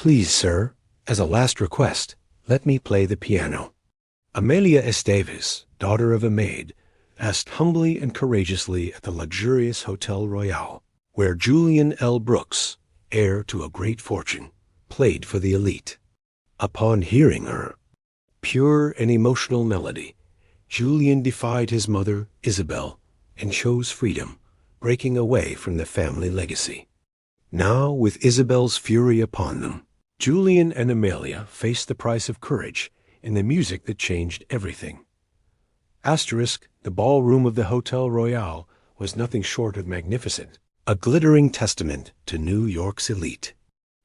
Please, sir, as a last request, let me play the piano." Amelia Estévez, daughter of a maid, asked humbly and courageously at the luxurious Hotel Royal, where Julian L. Brooks, heir to a great fortune, played for the elite. Upon hearing her pure and emotional melody, Julian defied his mother, Isabel, and chose freedom, breaking away from the family legacy. Now, with Isabel's fury upon them, Julian and Amelia faced the price of courage in the music that changed everything. The ballroom of the Hotel Royal was nothing short of magnificent, a glittering testament to New York's elite.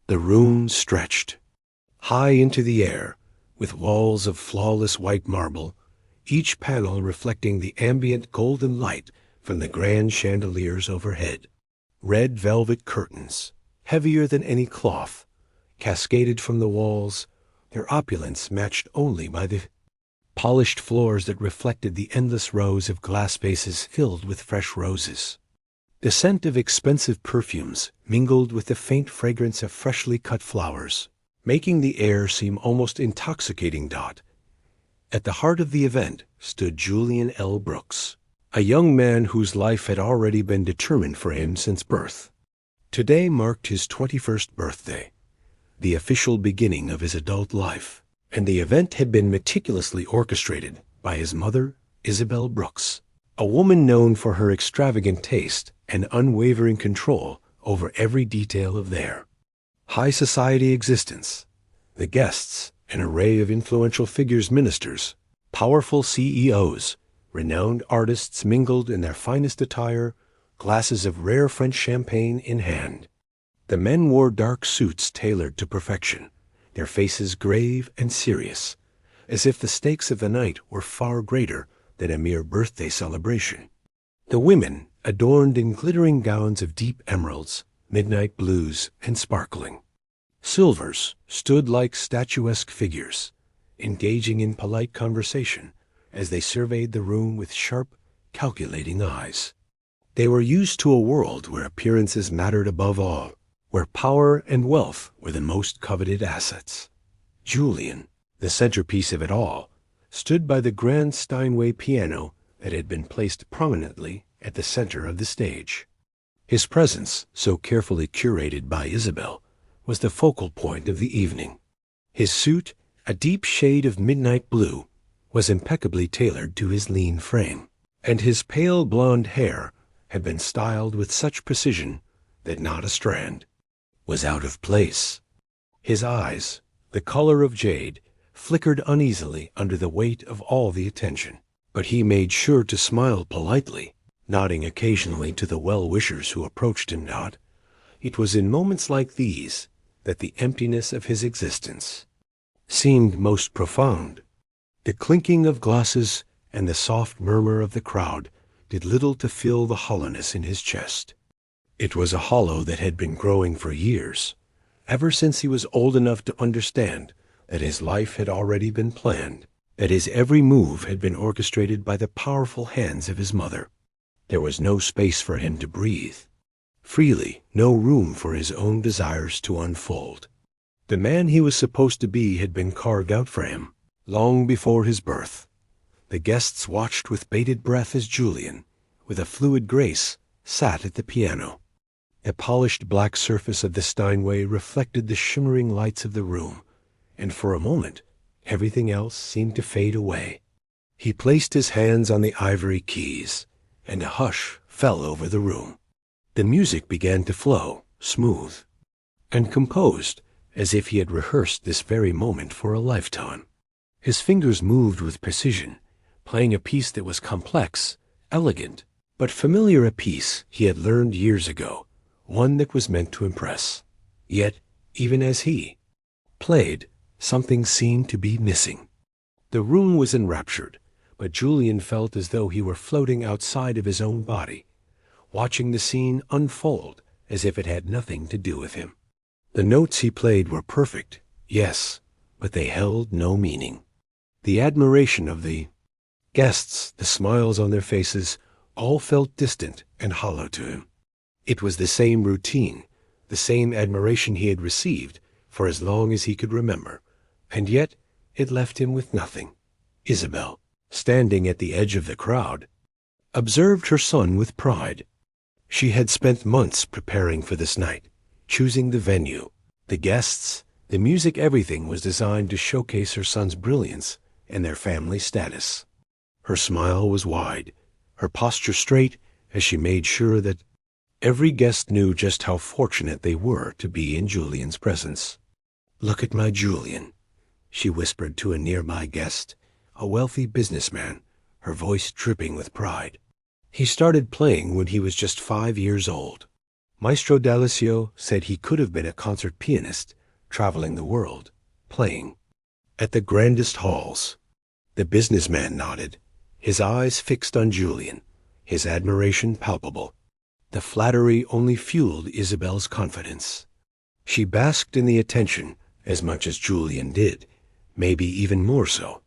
The room stretched high into the air, with walls of flawless white marble, each panel reflecting the ambient golden light from the grand chandeliers overhead. Red velvet curtains, heavier than any cloth, cascaded from the walls, their opulence matched only by the polished floors that reflected the endless rows of glass vases filled with fresh roses. The scent of expensive perfumes mingled with the faint fragrance of freshly cut flowers, making the air seem almost intoxicating. At the heart of the event stood Julian L. Brooks, a young man whose life had already been determined for him since birth. Today marked his 21st birthday, the official beginning of his adult life, and the event had been meticulously orchestrated by his mother, Isabel Brooks, a woman known for her extravagant taste and unwavering control over every detail of their high society existence. The guests, an array of influential figures, ministers, powerful CEOs, renowned artists mingled in their finest attire, glasses of rare French champagne in hand. The men wore dark suits tailored to perfection, their faces grave and serious, as if the stakes of the night were far greater than a mere birthday celebration. The women, adorned in glittering gowns of deep emeralds, midnight blues, and sparkling silvers, stood like statuesque figures, engaging in polite conversation as they surveyed the room with sharp, calculating eyes. They were used to a world where appearances mattered above all, where power and wealth were the most coveted assets. Julian, the centerpiece of it all, stood by the grand Steinway piano that had been placed prominently at the center of the stage. His presence, so carefully curated by Isabel, was the focal point of the evening. His suit, a deep shade of midnight blue, was impeccably tailored to his lean frame, and his pale blonde hair had been styled with such precision that not a strand was out of place. His eyes, the color of jade, flickered uneasily under the weight of all the attention, but he made sure to smile politely, nodding occasionally to the well-wishers who approached him. It was in moments like these that the emptiness of his existence seemed most profound. The clinking of glasses and the soft murmur of the crowd did little to fill the hollowness in his chest. It was a hollow that had been growing for years, ever since he was old enough to understand that his life had already been planned, that his every move had been orchestrated by the powerful hands of his mother. There was no space for him to breathe freely, no room for his own desires to unfold. The man he was supposed to be had been carved out for him long before his birth. The guests watched with bated breath as Julian, with a fluid grace, sat at the piano. The polished black surface of the Steinway reflected the shimmering lights of the room, and for a moment everything else seemed to fade away. He placed his hands on the ivory keys, and a hush fell over the room. The music began to flow, smooth and composed, as if he had rehearsed this very moment for a lifetime. His fingers moved with precision, playing a piece that was complex, elegant, but familiar, a piece he had learned years ago, one that was meant to impress. Yet, even as he played, something seemed to be missing. The room was enraptured, but Julian felt as though he were floating outside of his own body, watching the scene unfold as if it had nothing to do with him. The notes he played were perfect, yes, but they held no meaning. The admiration of the guests, the smiles on their faces, all felt distant and hollow to him. It was the same routine, the same admiration he had received for as long as he could remember, and yet it left him with nothing. Isabel, standing at the edge of the crowd, observed her son with pride. She had spent months preparing for this night, choosing the venue, the guests, the music. Everything was designed to showcase her son's brilliance and their family status. Her smile was wide, her posture straight, as she made sure that every guest knew just how fortunate they were to be in Julian's presence. "Look at my Julian," she whispered to a nearby guest, a wealthy businessman, her voice dripping with pride. "He started playing when he was just 5 years old. Maestro D'Alessio said he could have been a concert pianist, traveling the world, playing at the grandest halls." The businessman nodded, his eyes fixed on Julian, his admiration palpable. The flattery only fueled Isabel's confidence. She basked in the attention as much as Julian did, maybe even more so.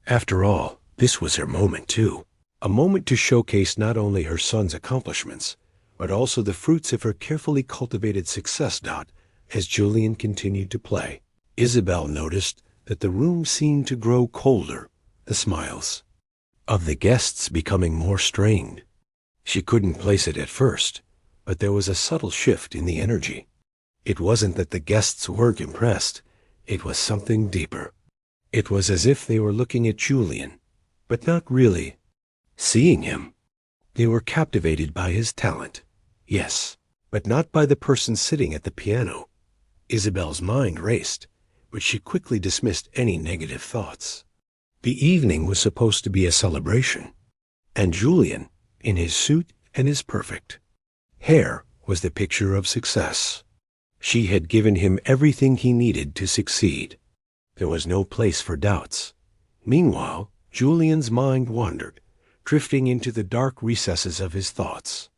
After all, this was her moment too, a moment to showcase not only her son's accomplishments, but also the fruits of her carefully cultivated success. As Julian continued to play, Isabel noticed that the room seemed to grow colder, the smiles of the guests becoming more strained. She couldn't place it at first, but there was a subtle shift in the energy. It wasn't that the guests weren't impressed, it was something deeper. It was as if they were looking at Julian, but not really seeing him. They were captivated by his talent, yes, but not by the person sitting at the piano. Isabel's mind raced, but she quickly dismissed any negative thoughts. The evening was supposed to be a celebration, and Julian, in his suit and his perfect hair, was the picture of success. She had given him everything he needed to succeed. There was no place for doubts. Meanwhile, Julian's mind wandered, drifting into the dark recesses of his thoughts.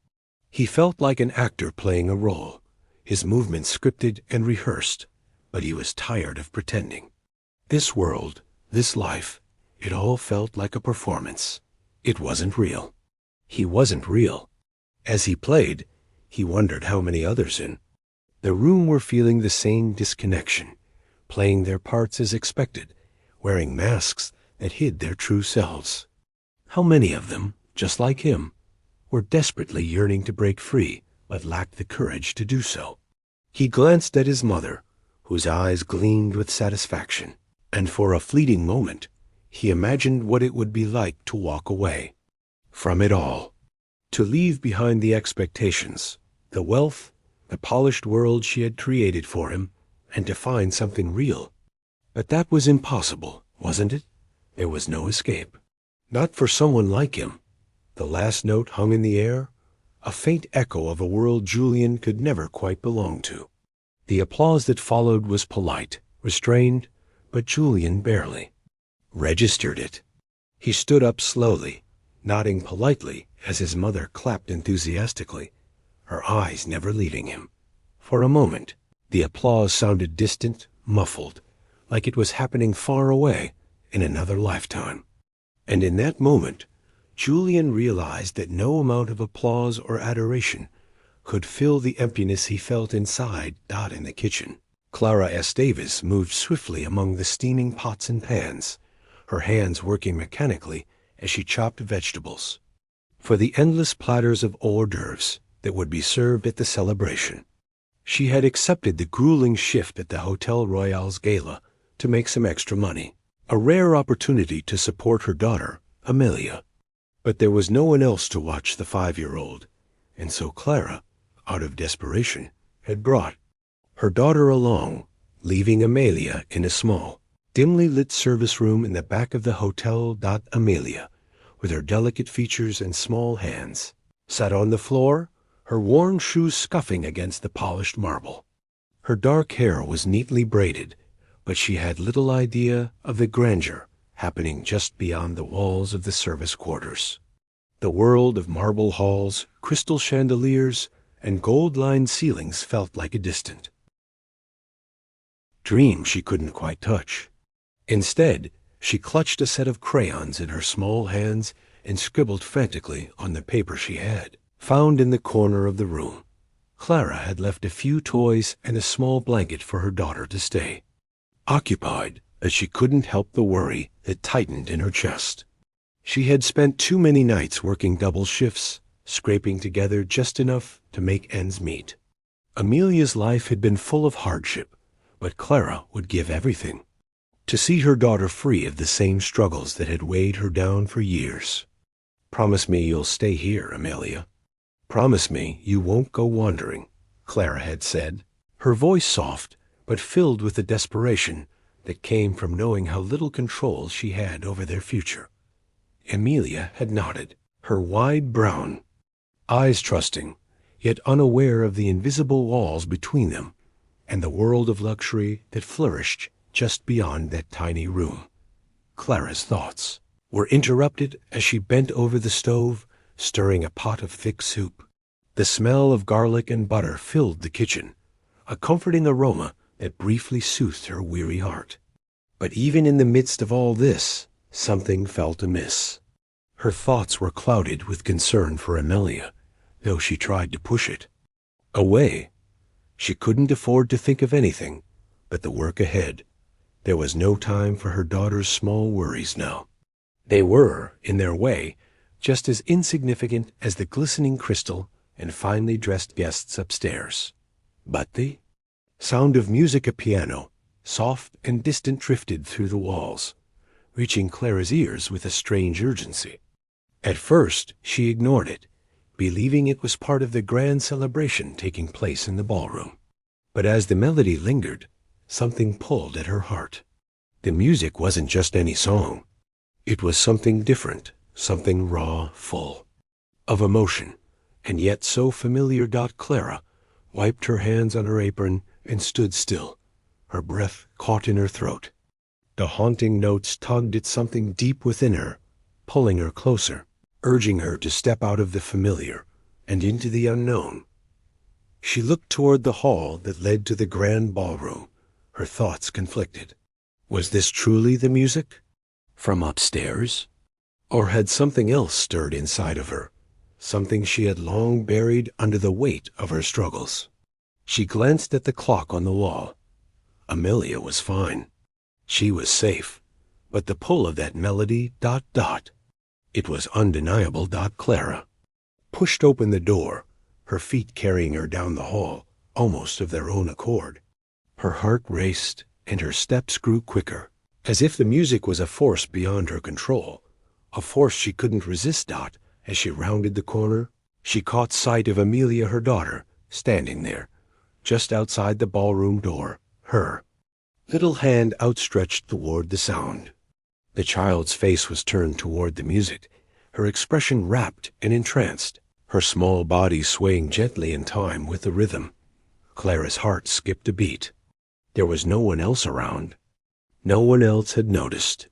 He felt like an actor playing a role, his movements scripted and rehearsed, but he was tired of pretending. This world, this life, it all felt like a performance. It wasn't real. He wasn't real. As he played, he wondered how many others in the room were feeling the same disconnection, playing their parts as expected, wearing masks that hid their true selves. How many of them, just like him, were desperately yearning to break free, but lacked the courage to do so. He glanced at his mother, whose eyes gleamed with satisfaction, and for a fleeting moment, he imagined what it would be like to walk away from it all, to leave behind the expectations, the wealth, the polished world she had created for him, and to find something real. But that was impossible, wasn't it? There was no escape. Not for someone like him. The last note hung in the air, a faint echo of a world Julian could never quite belong to. The applause that followed was polite, restrained, but Julian barely registered it. He stood up slowly, nodding politely as his mother clapped enthusiastically, her eyes never leaving him. For a moment, the applause sounded distant, muffled, like it was happening far away in another lifetime. And in that moment, Julian realized that no amount of applause or adoration could fill the emptiness he felt inside. In the kitchen, Clara Estévez moved swiftly among the steaming pots and pans, her hands working mechanically as she chopped vegetables for the endless platters of hors d'oeuvres that would be served at the celebration. She had accepted the grueling shift at the Hotel Royale's gala to make some extra money, a rare opportunity to support her daughter, Amelia. But there was no one else to watch the 5-year-old, and so Clara, out of desperation, had brought her daughter along, leaving Amelia in a small, dimly lit service room in the back of the hotel. Amelia, with her delicate features and small hands, sat on the floor, her worn shoes scuffing against the polished marble. Her dark hair was neatly braided, but she had little idea of the grandeur happening just beyond the walls of the service quarters. The world of marble halls, crystal chandeliers, and gold-lined ceilings felt like a distant dream she couldn't quite touch. Instead, she clutched a set of crayons in her small hands and scribbled frantically on the paper she had found in the corner of the room. Clara had left a few toys and a small blanket for her daughter to stay, occupied as she couldn't help the worry that tightened in her chest. She had spent too many nights working double shifts, scraping together just enough to make ends meet. Amelia's life had been full of hardship, but Clara would give everything to see her daughter free of the same struggles that had weighed her down for years. "Promise me you'll stay here, Amelia. Promise me you won't go wandering," Clara had said, her voice soft but filled with the desperation that came from knowing how little control she had over their future. Amelia had nodded, her wide brown eyes trusting, yet unaware of the invisible walls between them and the world of luxury that flourished just beyond that tiny room. Clara's thoughts were interrupted as she bent over the stove, stirring a pot of thick soup. The smell of garlic and butter filled the kitchen, a comforting aroma that briefly soothed her weary heart. But even in the midst of all this, something felt amiss. Her thoughts were clouded with concern for Amelia, though she tried to push it away. She couldn't afford to think of anything but the work ahead. There was no time for her daughter's small worries now. They were, in their way, just as insignificant as the glistening crystal and finely dressed guests upstairs. But the sound of music at piano, soft and distant, drifted through the walls, reaching Clara's ears with a strange urgency. At first she ignored it, believing it was part of the grand celebration taking place in the ballroom. But as the melody lingered, something pulled at her heart. The music wasn't just any song. It was something different, something raw, full of emotion, and yet so familiar. Clara wiped her hands on her apron and stood still, her breath caught in her throat. The haunting notes tugged at something deep within her, pulling her closer, urging her to step out of the familiar and into the unknown. She looked toward the hall that led to the grand ballroom, her thoughts conflicted. Was this truly the music from upstairs? Or had something else stirred inside of her, something she had long buried under the weight of her struggles? She glanced at the clock on the wall. Amelia was fine. She was safe. But the pull of that melody, it was undeniable. Clara pushed open the door, her feet carrying her down the hall, almost of their own accord. Her heart raced, and her steps grew quicker, as if the music was a force beyond her control, a force she couldn't resist. As she rounded the corner, she caught sight of Amelia, her daughter, standing there, just outside the ballroom door, her little hand outstretched toward the sound. The child's face was turned toward the music, her expression rapt and entranced, her small body swaying gently in time with the rhythm. Clara's heart skipped a beat. There was no one else around. No one else had noticed.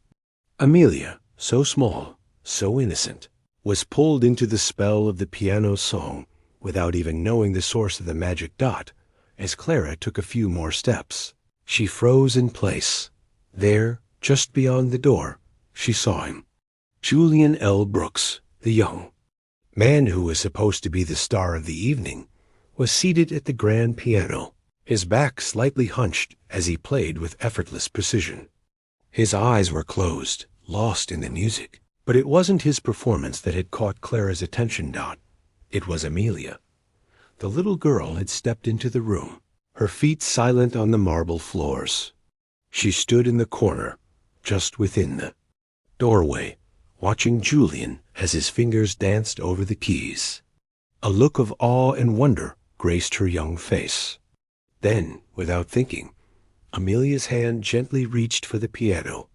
Amelia, so small, so innocent, was pulled into the spell of the piano song without even knowing the source of the magic. As Clara took a few more steps, she froze in place. There, just beyond the door, she saw him. Julian L. Brooks, the young man who was supposed to be the star of the evening, was seated at the grand piano, his back slightly hunched as he played with effortless precision. His eyes were closed, lost in the music. But it wasn't his performance that had caught Clara's attention. It was Amelia. The little girl had stepped into the room, her feet silent on the marble floors. She stood in the corner, just within the doorway, watching Julian as his fingers danced over the keys. A look of awe and wonder graced her young face. Then, without thinking, Amelia's hand gently reached for the piano.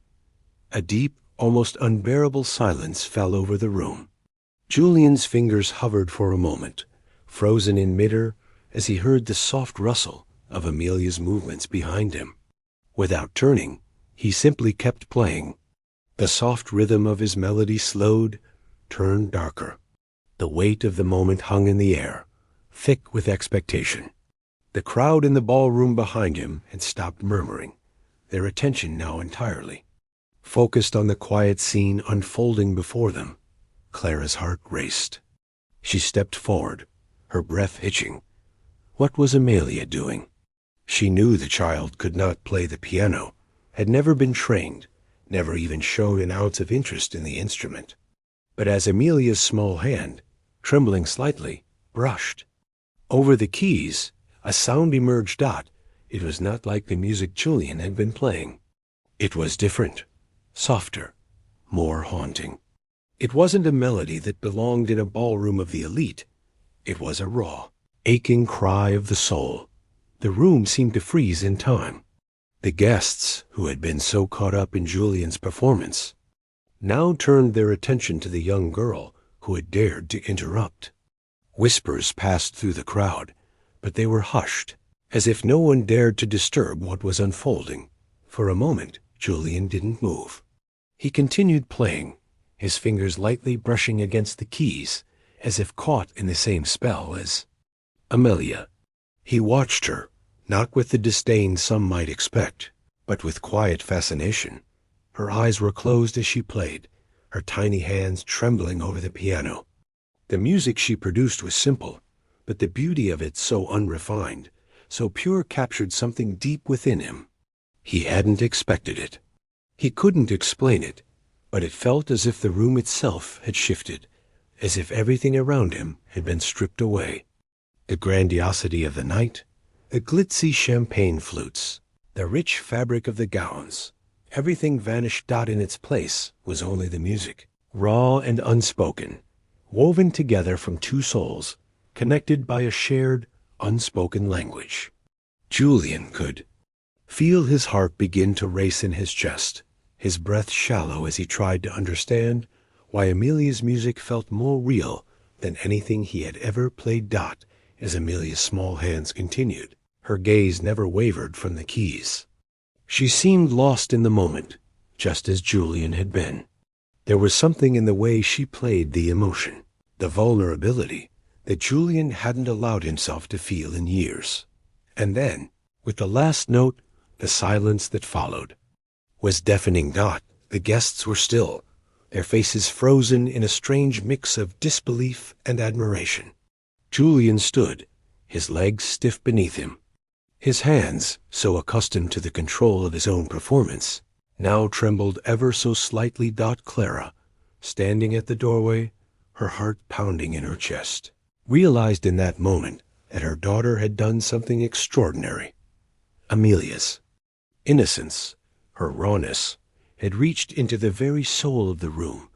A deep, almost unbearable silence fell over the room. Julian's fingers hovered for a moment, frozen in midair, as he heard the soft rustle of Amelia's movements behind him. Without turning, he simply kept playing. The soft rhythm of his melody slowed, turned darker. The weight of the moment hung in the air, thick with expectation. The crowd in the ballroom behind him had stopped murmuring, their attention now entirely focused on the quiet scene unfolding before them. Clara's heart raced. She stepped forward, her breath hitching. What was Amelia doing? She knew the child could not play the piano, had never been trained, never even showed an ounce of interest in the instrument. But as Amelia's small hand, trembling slightly, brushed over the keys, a sound emerged. It was not like the music Julian had been playing. It was different, softer, more haunting. It wasn't a melody that belonged in a ballroom of the elite. It was a raw, aching cry of the soul. The room seemed to freeze in time. The guests, who had been so caught up in Julian's performance, now turned their attention to the young girl who had dared to interrupt. Whispers passed through the crowd, but they were hushed, as if no one dared to disturb what was unfolding. For a moment, Julian didn't move. He continued playing, his fingers lightly brushing against the keys, as if caught in the same spell as Amelia. He watched her, not with the disdain some might expect, but with quiet fascination. Her eyes were closed as she played, her tiny hands trembling over the piano. The music she produced was simple, but the beauty of it so unrefined, so pure, captured something deep within him. He hadn't expected it. He couldn't explain it, but it felt as if the room itself had shifted, as if everything around him had been stripped away. The grandiosity of the night, the glitzy champagne flutes, the rich fabric of the gowns, everything vanished. In its place was only the music, raw and unspoken, woven together from two souls, connected by a shared, unspoken language. Julian could feel his heart begin to race in his chest, his breath shallow as he tried to understand why Amelia's music felt more real than anything he had ever played. As Amelia's small hands continued, her gaze never wavered from the keys. She seemed lost in the moment, just as Julian had been. There was something in the way she played, the emotion, the vulnerability, that Julian hadn't allowed himself to feel in years. And then, with the last note, the silence that followed was deafening. The guests were still, their faces frozen in a strange mix of disbelief and admiration. Julian stood, his legs stiff beneath him. His hands, so accustomed to the control of his own performance, now trembled ever so slightly. Clara, standing at the doorway, her heart pounding in her chest, realized in that moment that her daughter had done something extraordinary. Amelia's innocence, her rawness, had reached into the very soul of the room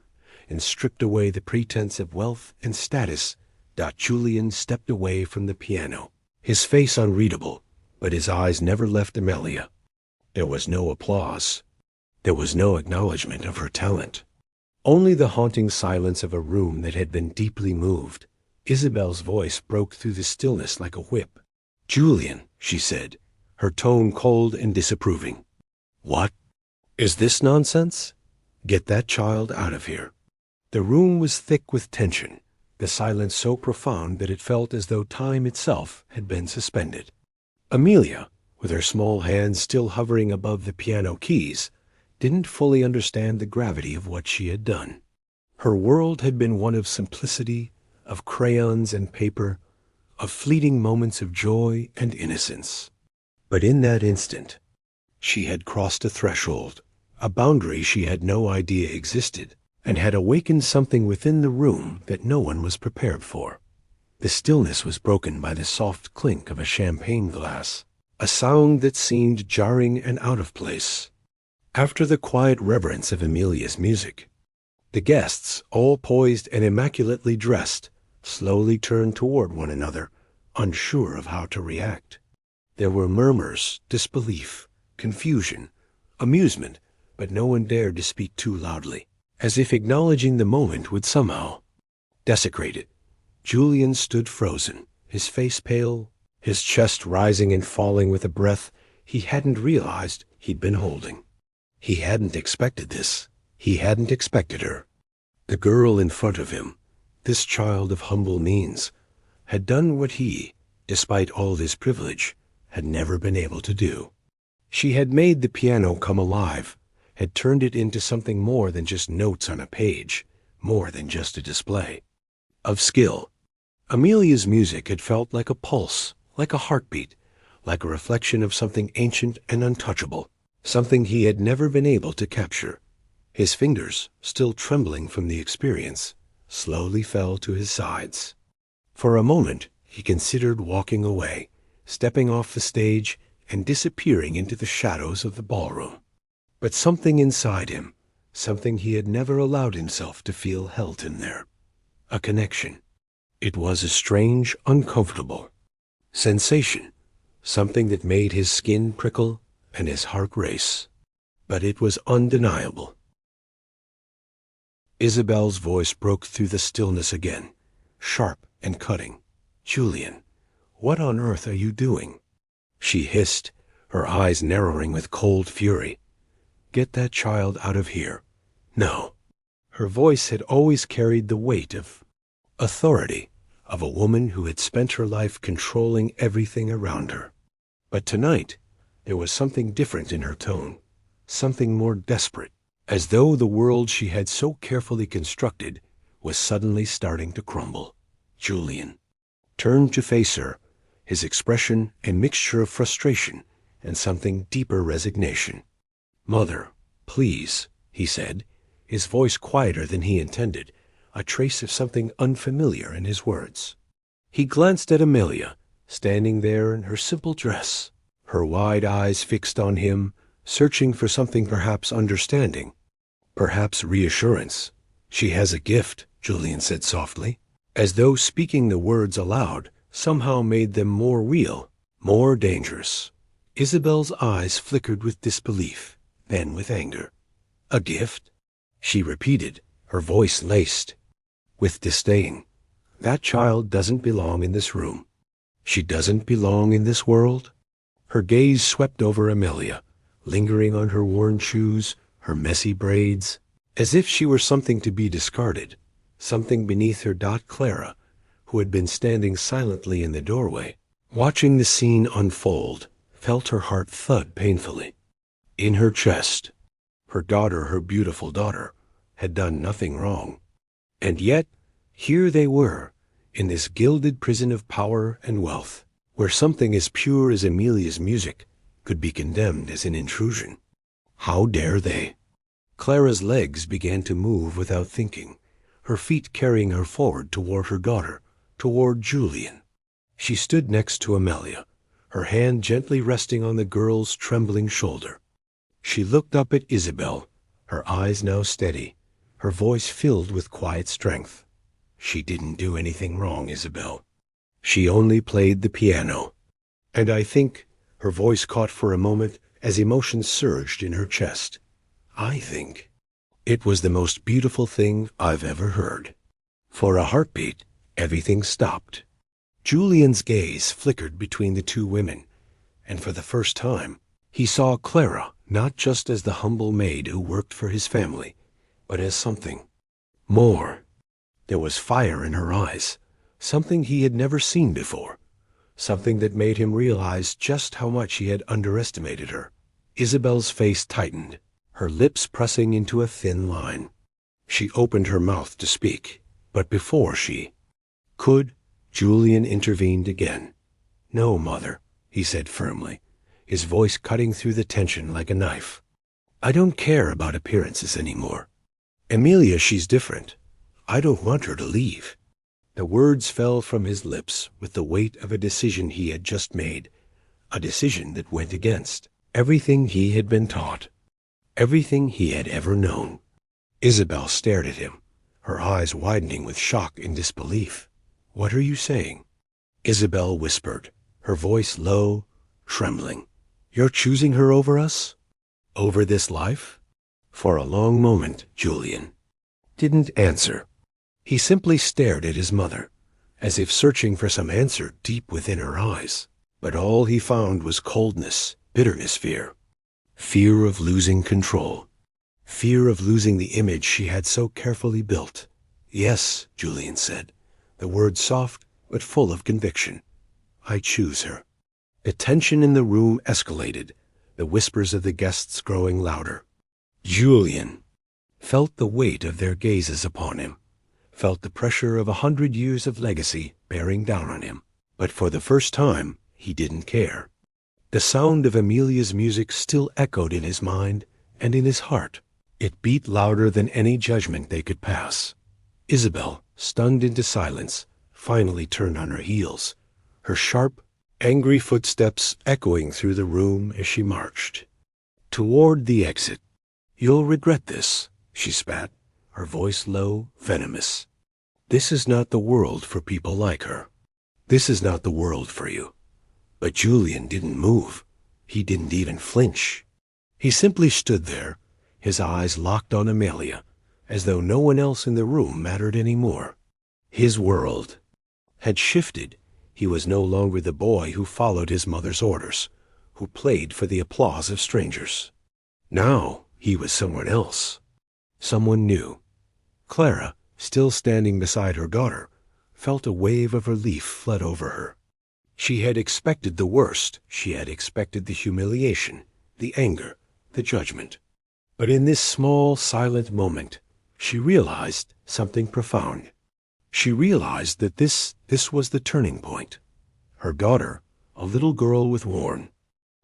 and stripped away the pretense of wealth and status. Julian stepped away from the piano, his face unreadable, but his eyes never left Amelia. There was no applause. There was no acknowledgement of her talent. Only the haunting silence of a room that had been deeply moved. Isabel's voice broke through the stillness like a whip. "Julian," she said, her tone cold and disapproving. "What? Is this nonsense? Get that child out of here." The room was thick with tension, the silence so profound that it felt as though time itself had been suspended. Amelia, with her small hands still hovering above the piano keys, didn't fully understand the gravity of what she had done. Her world had been one of simplicity, of crayons and paper, of fleeting moments of joy and innocence. But in that instant, she had crossed a threshold, a boundary she had no idea existed, and had awakened something within the room that no one was prepared for. The stillness was broken by the soft clink of a champagne glass, a sound that seemed jarring and out of place. After the quiet reverence of Amelia's music, the guests, all poised and immaculately dressed, slowly turned toward one another, unsure of how to react. There were murmurs, disbelief, confusion, amusement, but no one dared to speak too loudly, as if acknowledging the moment would somehow desecrate it. Julian stood frozen, his face pale, his chest rising and falling with a breath he hadn't realized he'd been holding. He hadn't expected this. He hadn't expected her. The girl in front of him, this child of humble means, had done what he, despite all his privilege, had never been able to do. She had made the piano come alive, had turned it into something more than just notes on a page, more than just a display of skill. Amelia's music had felt like a pulse, like a heartbeat, like a reflection of something ancient and untouchable, something he had never been able to capture. His fingers, still trembling from the experience, slowly fell to his sides. For a moment, he considered walking away, stepping off the stage and disappearing into the shadows of the ballroom. But something inside him, something he had never allowed himself to feel, held him there. A connection. It was a strange, uncomfortable sensation, something that made his skin prickle and his heart race. But it was undeniable. Isabel's voice broke through the stillness again, sharp and cutting. "Julian, what on earth are you doing?" She hissed, her eyes narrowing with cold fury. "Get that child out of here. No." Her voice had always carried the weight of authority, of a woman who had spent her life controlling everything around her. But tonight, there was something different in her tone, something more desperate, as though the world she had so carefully constructed was suddenly starting to crumble. Julian turned to face her, his expression a mixture of frustration and something deeper resignation. "Mother, please," he said, his voice quieter than he intended, a trace of something unfamiliar in his words. He glanced at Amelia, standing there in her simple dress, her wide eyes fixed on him, searching for something, perhaps understanding, perhaps reassurance. "She has a gift," Julian said softly, as though speaking the words aloud somehow made them more real, more dangerous. Isabel's eyes flickered with disbelief, then with anger. "A gift?" she repeated, her voice laced with disdain. "That child doesn't belong in this room. She doesn't belong in this world." Her gaze swept over Amelia, lingering on her worn shoes, her messy braids, as if she were something to be discarded, something beneath her. Clara, who had been standing silently in the doorway, watching the scene unfold, felt her heart thud painfully. In her chest, her daughter, her beautiful daughter, had done nothing wrong. And yet, here they were, in this gilded prison of power and wealth, where something as pure as Amelia's music could be condemned as an intrusion. How dare they? Clara's legs began to move without thinking, her feet carrying her forward toward her daughter, toward Julian. She stood next to Amelia, her hand gently resting on the girl's trembling shoulder. She looked up at Isabel, her eyes now steady, her voice filled with quiet strength. "She didn't do anything wrong, Isabel. She only played the piano." And I think, her voice caught for a moment as emotion surged in her chest, I think it was the most beautiful thing I've ever heard. For a heartbeat, everything stopped. Julian's gaze flickered between the two women, and for the first time, he saw Clara not just as the humble maid who worked for his family, but as something more. There was fire in her eyes, something he had never seen before, something that made him realize just how much he had underestimated her. Isabel's face tightened, her lips pressing into a thin line. She opened her mouth to speak, but before she could, Julian intervened again. "No, Mother," he said firmly, his voice cutting through the tension like a knife. "I don't care about appearances anymore. Amelia, she's different. I don't want her to leave." The words fell from his lips with the weight of a decision he had just made, a decision that went against everything he had been taught, everything he had ever known. Isabel stared at him, her eyes widening with shock and disbelief. "What are you saying?" Isabel whispered, her voice low, trembling. "You're choosing her over us? Over this life?" For a long moment, Julian didn't answer. He simply stared at his mother, as if searching for some answer deep within her eyes. But all he found was coldness, bitterness, fear of losing control, fear of losing the image she had so carefully built. "Yes," Julian said, the words soft but full of conviction. "I choose her." The tension in the room escalated, the whispers of the guests growing louder. Julian felt the weight of their gazes upon him, felt the pressure of 100 years of legacy bearing down on him. But for the first time, he didn't care. The sound of Amelia's music still echoed in his mind and in his heart. It beat louder than any judgment they could pass. Isabel, stunned into silence, finally turned on her heels, her sharp, angry footsteps echoing through the room as she marched toward the exit. "You'll regret this," she spat, her voice low, venomous. "This is not the world for people like her. This is not the world for you." But Julian didn't move. He didn't even flinch. He simply stood there, his eyes locked on Amelia, as though no one else in the room mattered any more. His world had shifted. He was no longer the boy who followed his mother's orders, who played for the applause of strangers. Now he was someone else, someone new. Clara, still standing beside her daughter, felt a wave of relief flood over her. She had expected the worst. She had expected the humiliation, the anger, the judgment. But in this small, silent moment, she realized something profound. She realized that this was the turning point. Her daughter, a little girl with worn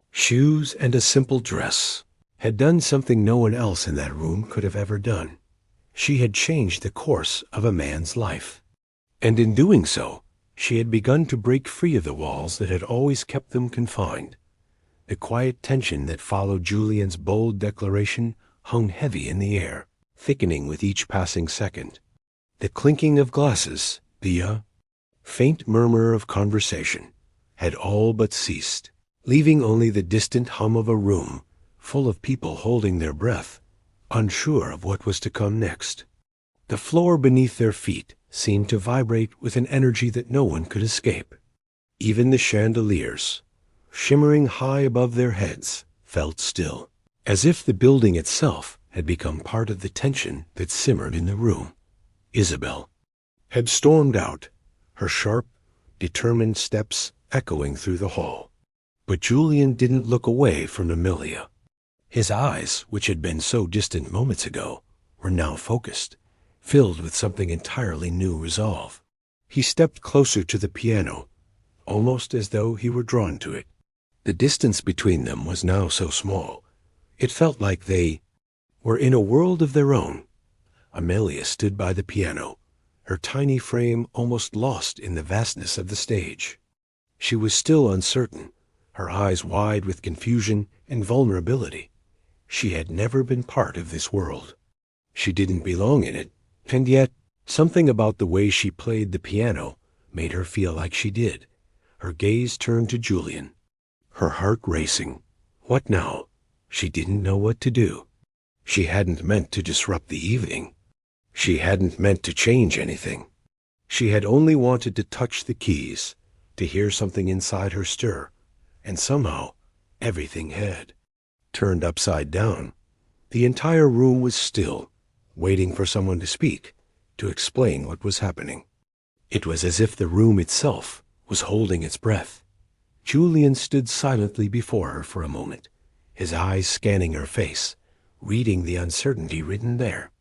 shoes and a simple dress, had done something no one else in that room could have ever done. She had changed the course of a man's life. And in doing so, she had begun to break free of the walls that had always kept them confined. The quiet tension that followed Julian's bold declaration hung heavy in the air, thickening with each passing second. The clinking of glasses, the faint murmur of conversation, had all but ceased, leaving only the distant hum of a room full of people holding their breath, unsure of what was to come next. The floor beneath their feet seemed to vibrate with an energy that no one could escape. Even the chandeliers, shimmering high above their heads, felt still, as if the building itself had become part of the tension that simmered in the room. Isabel had stormed out, her sharp, determined steps echoing through the hall. But Julian didn't look away from Amelia. His eyes, which had been so distant moments ago, were now focused, filled with something entirely new resolve. He stepped closer to the piano, almost as though he were drawn to it. The distance between them was now so small, it felt like they were in a world of their own. Amelia stood by the piano, her tiny frame almost lost in the vastness of the stage. She was still uncertain, her eyes wide with confusion and vulnerability. She had never been part of this world. She didn't belong in it, and yet something about the way she played the piano made her feel like she did. Her gaze turned to Julian, her heart racing. What now? She didn't know what to do. She hadn't meant to disrupt the evening. She hadn't meant to change anything. She had only wanted to touch the keys, to hear something inside her stir, and somehow everything had turned upside down. The entire room was still, waiting for someone to speak, to explain what was happening. It was as if the room itself was holding its breath. Julian stood silently before her for a moment, his eyes scanning her face, reading the uncertainty written there.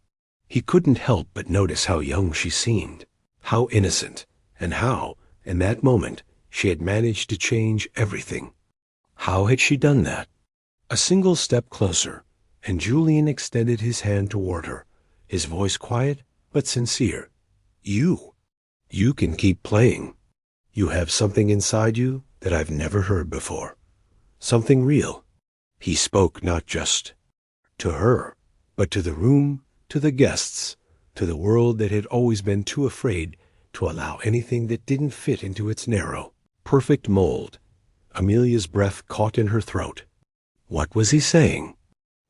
He couldn't help but notice how young she seemed, how innocent, and how, in that moment, she had managed to change everything. How had she done that? A single step closer, and Julian extended his hand toward her, his voice quiet but sincere. You can keep playing. You have something inside you that I've never heard before. Something real. He spoke not just to her, but to the room, to the guests, to the world that had always been too afraid to allow anything that didn't fit into its narrow, perfect mold. Amelia's breath caught in her throat. What was he saying?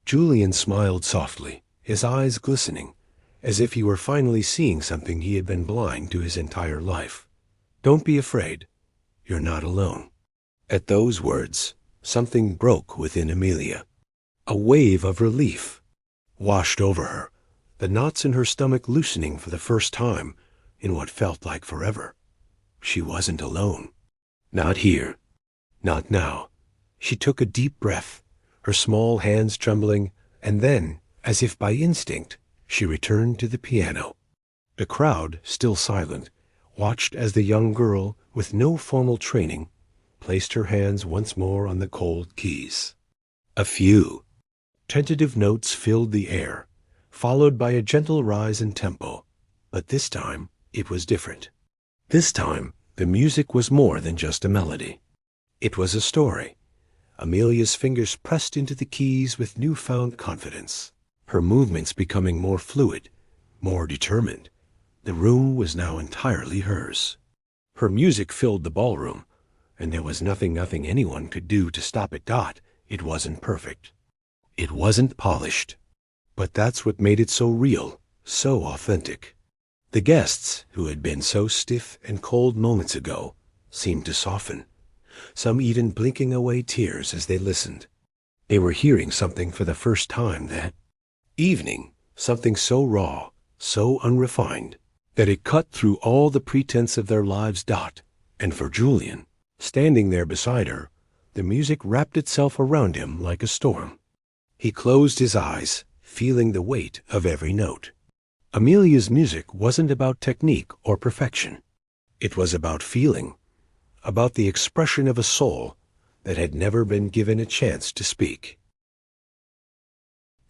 Julian smiled softly, his eyes glistening, as if he were finally seeing something he had been blind to his entire life. Don't be afraid. You're not alone. At those words, something broke within Amelia. A wave of relief washed over her, the knots in her stomach loosening for the first time in what felt like forever. She wasn't alone. Not here. Not now. She took a deep breath, her small hands trembling, and then, as if by instinct, she returned to the piano. The crowd, still silent, watched as the young girl, with no formal training, placed her hands once more on the cold keys. A few tentative notes filled the air, followed by a gentle rise in tempo. But this time, it was different. This time, the music was more than just a melody. It was a story. Amelia's fingers pressed into the keys with newfound confidence, her movements becoming more fluid, more determined. The room was now entirely hers. Her music filled the ballroom, and there was nothing anyone could do to stop it. It wasn't perfect. It wasn't polished. But that's what made it so real, so authentic. The guests, who had been so stiff and cold moments ago, seemed to soften, some even blinking away tears as they listened. They were hearing something for the first time that evening, something so raw, so unrefined, that it cut through all the pretense of their lives. And for Julian, standing there beside her, the music wrapped itself around him like a storm. He closed his eyes, feeling the weight of every note. Amelia's music wasn't about technique or perfection. It was about feeling, about the expression of a soul that had never been given a chance to speak.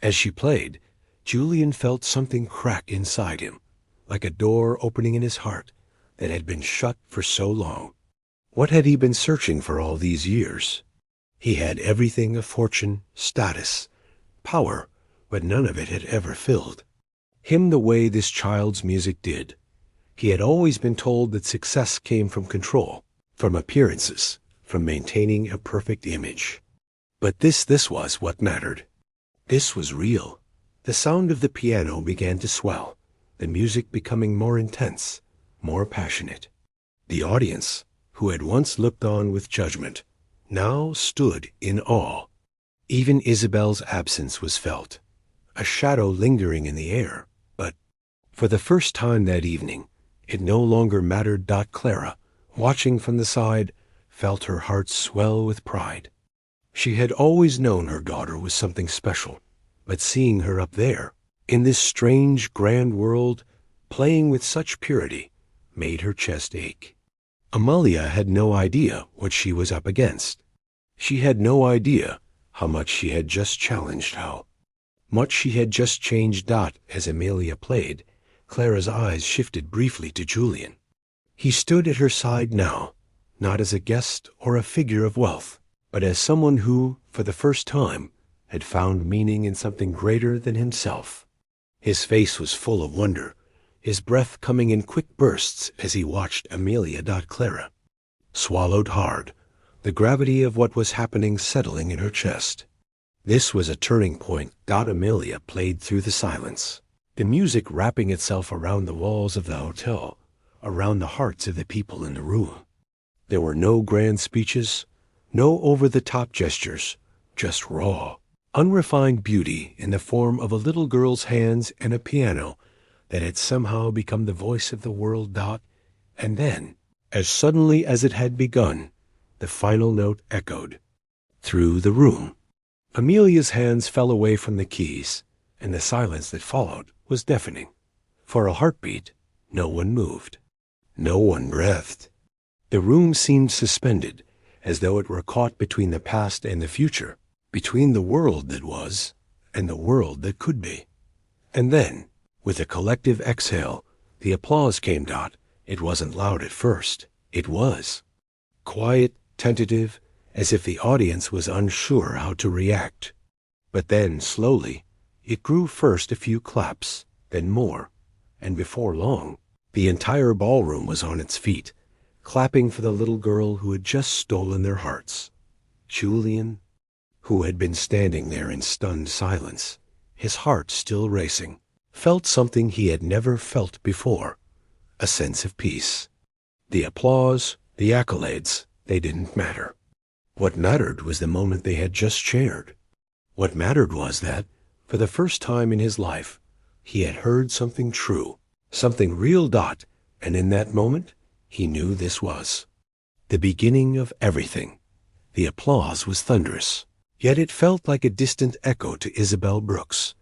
As she played, Julian felt something crack inside him, like a door opening in his heart that had been shut for so long. What had he been searching for all these years? He had everything: a fortune, status, power, but none of it had ever filled him the way this child's music did. He had always been told that success came from control, from appearances, from maintaining a perfect image. But this was what mattered. This was real. The sound of the piano began to swell, the music becoming more intense, more passionate. The audience, who had once looked on with judgment, now stood in awe. Even Isabel's absence was felt, a shadow lingering in the air. But for the first time that evening, it no longer mattered. Clara, watching from the side, felt her heart swell with pride. She had always known her daughter was something special, but seeing her up there, in this strange, grand world, playing with such purity, made her chest ache. Amelia had no idea what she was up against. She had no idea how much she had just challenged, how much she had just changed. As Amelia played, Clara's eyes shifted briefly to Julian. He stood at her side now, not as a guest or a figure of wealth, but as someone who, for the first time, had found meaning in something greater than himself. His face was full of wonder, his breath coming in quick bursts as he watched Amelia. Clara swallowed hard, the gravity of what was happening settling in her chest. This was a turning point. Amelia played through the silence, the music wrapping itself around the walls of the hotel, around the hearts of the people in the room. There were no grand speeches, no over-the-top gestures, just raw, unrefined beauty in the form of a little girl's hands and a piano that had somehow become the voice of the world. And then, as suddenly as it had begun, the final note echoed through the room. Amelia's hands fell away from the keys, and the silence that followed was deafening. For a heartbeat, no one moved. No one breathed. The room seemed suspended, as though it were caught between the past and the future, between the world that was and the world that could be. And then, with a collective exhale, the applause came. It wasn't loud at first. It was quiet, tentative, as if the audience was unsure how to react. But then, slowly, it grew: first a few claps, then more, and before long, the entire ballroom was on its feet, clapping for the little girl who had just stolen their hearts. Julian, who had been standing there in stunned silence, his heart still racing, felt something he had never felt before: a sense of peace. The applause, the accolades, they didn't matter. What mattered was the moment they had just shared. What mattered was that, for the first time in his life, he had heard something true, something real. And in that moment, he knew this was the beginning of everything. The applause was thunderous, yet it felt like a distant echo to Isabel Brooks,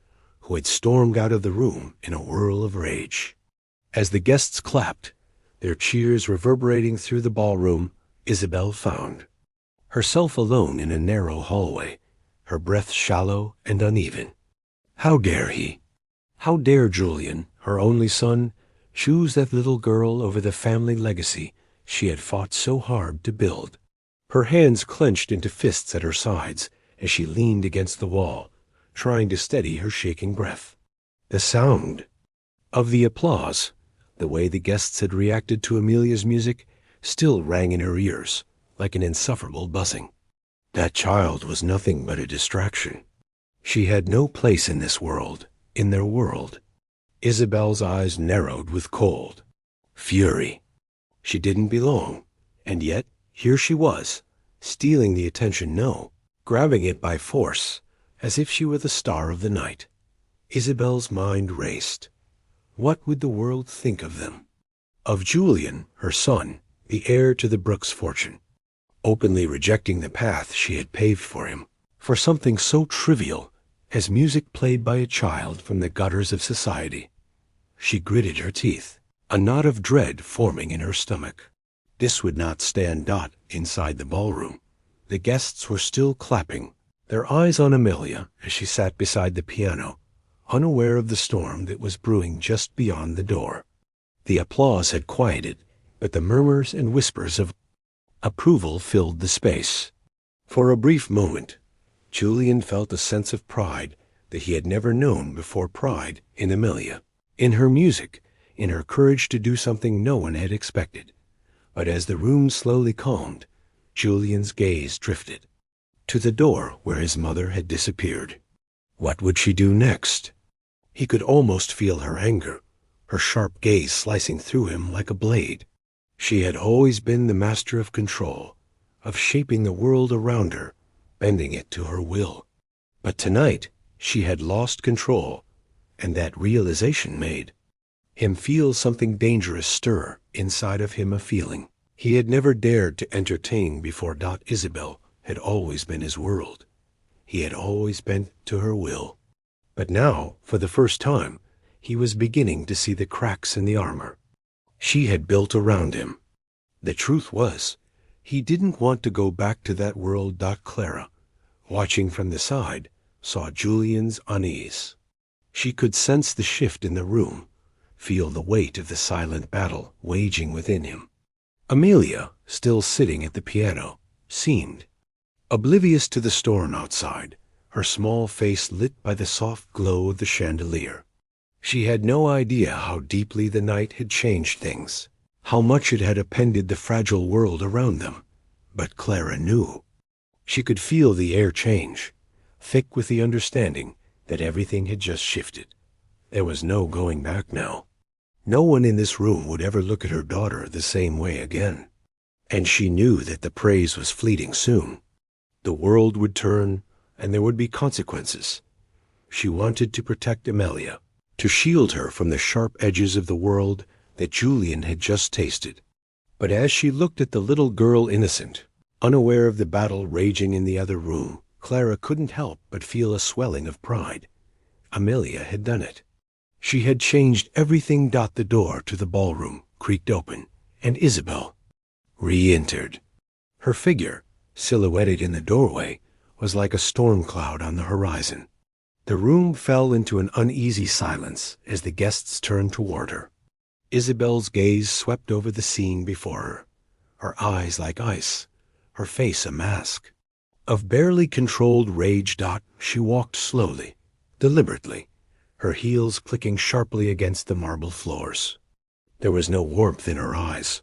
who had stormed out of the room in a whirl of rage. As the guests clapped, their cheers reverberating through the ballroom, Isabel found herself alone in a narrow hallway, her breath shallow and uneven. How dare he? How dare Julian, her only son, choose that little girl over the family legacy she had fought so hard to build? Her hands clenched into fists at her sides as she leaned against the wall, trying to steady her shaking breath. The sound of the applause, the way the guests had reacted to Amelia's music, still rang in her ears like an insufferable buzzing. That child was nothing but a distraction. She had no place in this world, in their world. Isabel's eyes narrowed with cold fury. She didn't belong, and yet here she was, stealing the attention, grabbing it by force, as if she were the star of the night. Isabel's mind raced. What would the world think of them? Of Julian, her son, the heir to the Brooks fortune, openly rejecting the path she had paved for him, for something so trivial as music played by a child from the gutters of society. She gritted her teeth, a knot of dread forming in her stomach. This would not stand. Inside the ballroom, the guests were still clapping, their eyes on Amelia as she sat beside the piano, unaware of the storm that was brewing just beyond the door. The applause had quieted, but the murmurs and whispers of approval filled the space. For a brief moment, Julian felt a sense of pride that he had never known before, pride in Amelia, in her music, in her courage to do something no one had expected. But as the room slowly calmed, Julian's gaze drifted to the door where his mother had disappeared. What would she do next? He could almost feel her anger, her sharp gaze slicing through him like a blade. She had always been the master of control, of shaping the world around her, bending it to her will. But tonight she had lost control, and that realization made him feel something dangerous stir inside of him, a feeling he had never dared to entertain before. Isabel had always been his world. He had always bent to her will. But now, for the first time, he was beginning to see the cracks in the armor she had built around him. The truth was, he didn't want to go back to that world. Clara, watching from the side, saw Julian's unease. She could sense the shift in the room, feel the weight of the silent battle waging within him. Amelia, still sitting at the piano, seemed oblivious to the storm outside, her small face lit by the soft glow of the chandelier. She had no idea how deeply the night had changed things, how much it had upended the fragile world around them. But Clara knew. She could feel the air change, thick with the understanding that everything had just shifted. There was no going back now. No one in this room would ever look at her daughter the same way again. And she knew that the praise was fleeting soon. The world would turn, and there would be consequences. She wanted to protect Amelia, to shield her from the sharp edges of the world that Julian had just tasted. But as she looked at the little girl, innocent, unaware of the battle raging in the other room, Clara couldn't help but feel a swelling of pride. Amelia had done it. She had changed everything. The door to the ballroom creaked open, and Isabel re-entered. Her figure, silhouetted in the doorway, was like a storm cloud on the horizon. The room fell into an uneasy silence as the guests turned toward her. Isabel's gaze swept over the scene before her eyes like ice, her face a mask of barely controlled rage. She walked slowly, deliberately, her heels clicking sharply against the marble floors. There was no warmth in her eyes,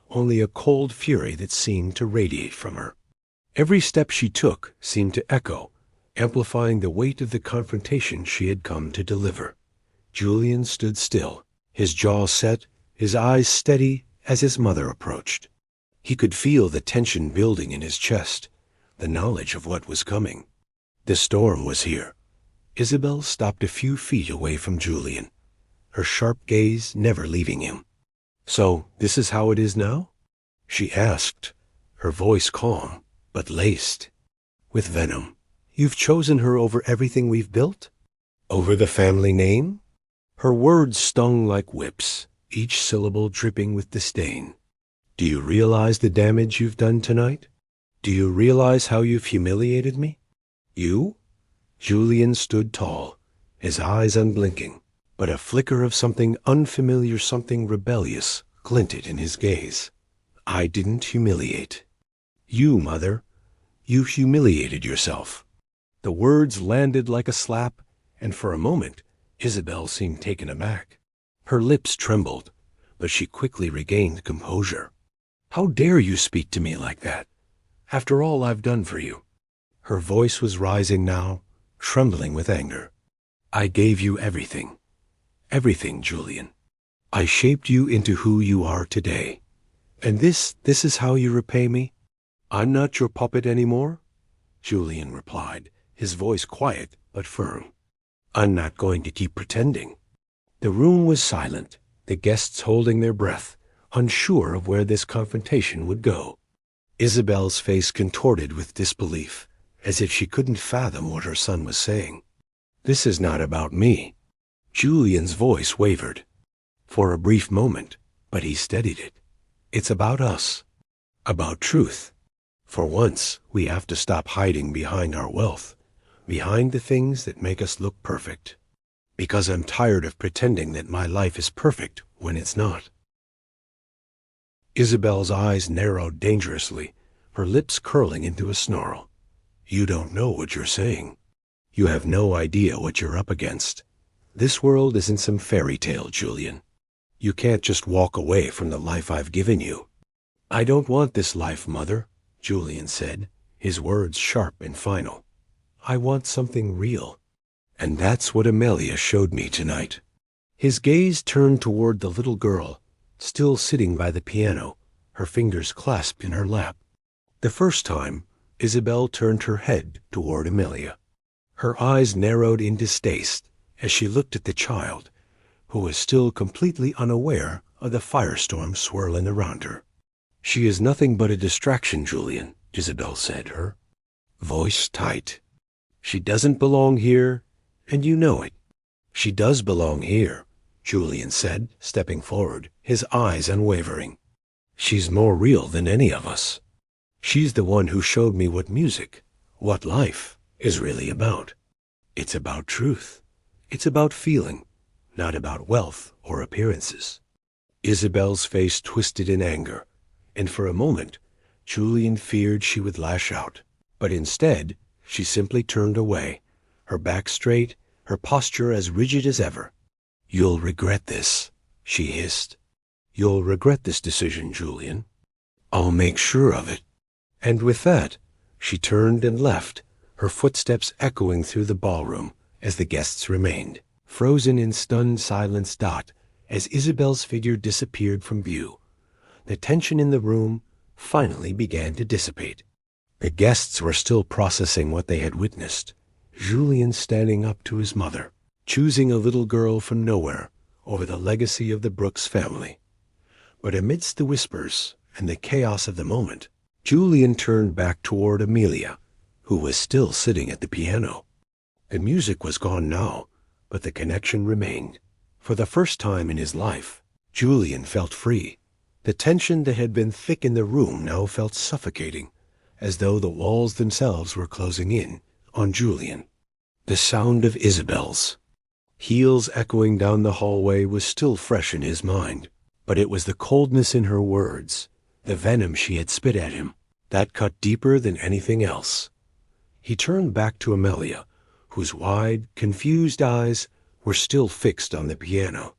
only a cold fury that seemed to radiate from her. Every step she took seemed to echo, amplifying the weight of the confrontation she had come to deliver. Julian stood still, his jaw set, his eyes steady as his mother approached. He could feel the tension building in his chest, the knowledge of what was coming. The storm was here. Isabel stopped a few feet away from Julian, her sharp gaze never leaving him. "So this is how it is now?" she asked, her voice calm but laced with venom. "You've chosen her over everything we've built? Over the family name?" Her words stung like whips, each syllable dripping with disdain. "Do you realize the damage you've done tonight? Do you realize how you've humiliated me? You? Julian stood tall, his eyes unblinking, but a flicker of something unfamiliar, something rebellious, glinted in his gaze. I didn't humiliate. You, Mother. You humiliated yourself. The words landed like a slap, and for a moment, Isabel seemed taken aback. Her lips trembled, but she quickly regained composure. How dare you speak to me like that, after all I've done for you? Her voice was rising now, trembling with anger. I gave you everything. Everything, Julian. I shaped you into who you are today. And this is how you repay me? I'm not your puppet anymore? Julian replied, his voice quiet but firm. I'm not going to keep pretending. The room was silent, the guests holding their breath, unsure of where this confrontation would go. Isabel's face contorted with disbelief, as if she couldn't fathom what her son was saying. This is not about me. Julian's voice wavered. For a brief moment, but he steadied it. It's about us. About truth. For once, we have to stop hiding behind our wealth, behind the things that make us look perfect. Because I'm tired of pretending that my life is perfect when it's not. Isabel's eyes narrowed dangerously, her lips curling into a snarl. You don't know what you're saying. You have no idea what you're up against. This world isn't some fairy tale, Julian. You can't just walk away from the life I've given you. I don't want this life, Mother, Julian said, his words sharp and final. I want something real. And that's what Amelia showed me tonight. His gaze turned toward the little girl, still sitting by the piano, her fingers clasped in her lap. The first time, Isabel turned her head toward Amelia. Her eyes narrowed in distaste as she looked at the child, who was still completely unaware of the firestorm swirling around her. She is nothing but a distraction, Julian, Isabel said, her voice tight. She doesn't belong here, and you know it. She does belong here, Julian said, stepping forward, his eyes unwavering. She's more real than any of us. She's the one who showed me what music, what life, is really about. It's about truth. It's about feeling, not about wealth or appearances. Isabel's face twisted in anger, and for a moment, Julian feared she would lash out. But instead, she simply turned away, her back straight, her posture as rigid as ever. You'll regret this, she hissed. You'll regret this decision, Julian. I'll make sure of it. And with that, she turned and left, her footsteps echoing through the ballroom as the guests remained, frozen in stunned silence. As Isabel's figure disappeared from view, the tension in the room finally began to dissipate. The guests were still processing what they had witnessed. Julian standing up to his mother, choosing a little girl from nowhere over the legacy of the Brooks family. But amidst the whispers and the chaos of the moment, Julian turned back toward Amelia, who was still sitting at the piano. The music was gone now, but the connection remained. For the first time in his life, Julian felt free. The tension that had been thick in the room now felt suffocating, as though the walls themselves were closing in on Julian. The sound of Isabel's heels echoing down the hallway was still fresh in his mind, but it was the coldness in her words, the venom she had spit at him, that cut deeper than anything else. He turned back to Amelia, whose wide, confused eyes were still fixed on the piano.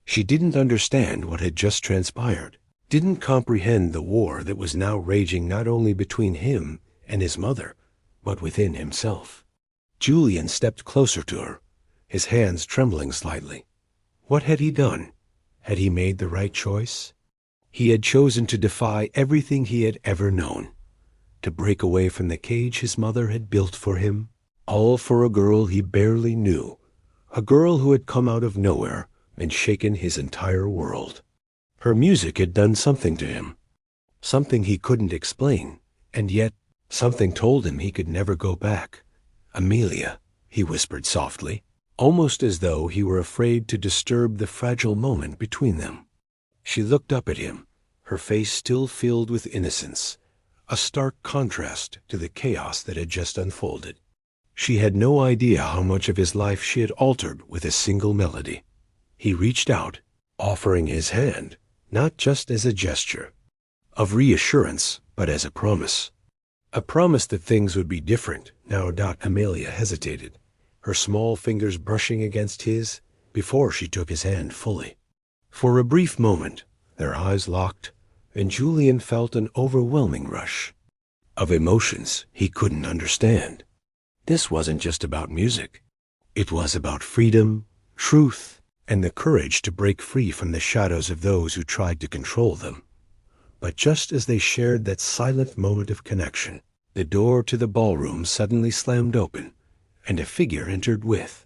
She didn't understand what had just transpired, didn't comprehend the war that was now raging not only between him and his mother, but within himself. Julian stepped closer to her, his hands trembling slightly. What had he done? Had he made the right choice? He had chosen to defy everything he had ever known, to break away from the cage his mother had built for him, all for a girl he barely knew, a girl who had come out of nowhere and shaken his entire world. Her music had done something to him, something he couldn't explain, and yet something told him he could never go back. Amelia, he whispered softly, almost as though he were afraid to disturb the fragile moment between them. She looked up at him, her face still filled with innocence, a stark contrast to the chaos that had just unfolded. She had no idea how much of his life she had altered with a single melody. He reached out, offering his hand, not just as a gesture of reassurance, but as a promise. A promise that things would be different now. Amelia hesitated, her small fingers brushing against his before she took his hand fully. For a brief moment, their eyes locked, and Julian felt an overwhelming rush of emotions he couldn't understand. This wasn't just about music. It was about freedom, truth, and the courage to break free from the shadows of those who tried to control them. But just as they shared that silent moment of connection, the door to the ballroom suddenly slammed open, and a figure entered with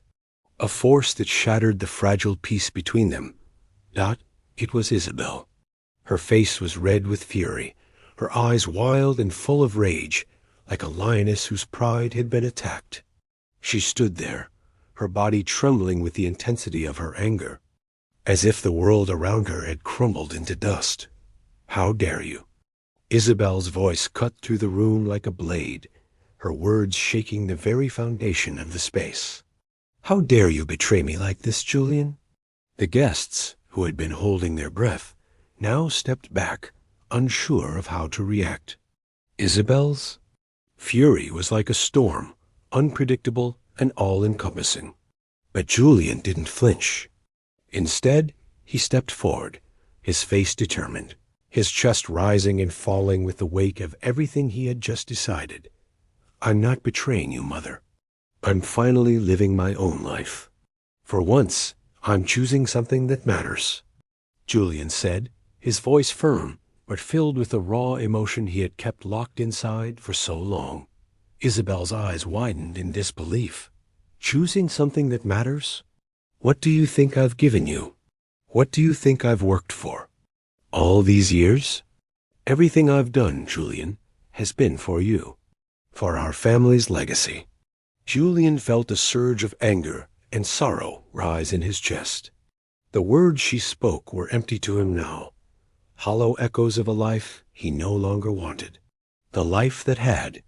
a force that shattered the fragile peace between them. It was Isabel. Her face was red with fury, her eyes wild and full of rage, like a lioness whose pride had been attacked. She stood there, her body trembling with the intensity of her anger, as if the world around her had crumbled into dust. "How dare you?" Isabel's voice cut through the room like a blade, her words shaking the very foundation of the space. "How dare you betray me like this, Julian?" The guests, who had been holding their breath, now stepped back, unsure of how to react. Isabel's fury was like a storm, unpredictable and all-encompassing. But Julian didn't flinch. Instead, he stepped forward, his face determined, his chest rising and falling with the weight of everything he had just decided. "I'm not betraying you, Mother. I'm finally living my own life. For once, I'm choosing something that matters," Julian said, his voice firm, but filled with the raw emotion he had kept locked inside for so long. Isabel's eyes widened in disbelief. "Choosing something that matters? What do you think I've given you? What do you think I've worked for? All these years? Everything I've done, Julian, has been for you, for our family's legacy." Julian felt a surge of anger and sorrow rise in his chest. The words she spoke were empty to him now, hollow echoes of a life he no longer wanted. The life that had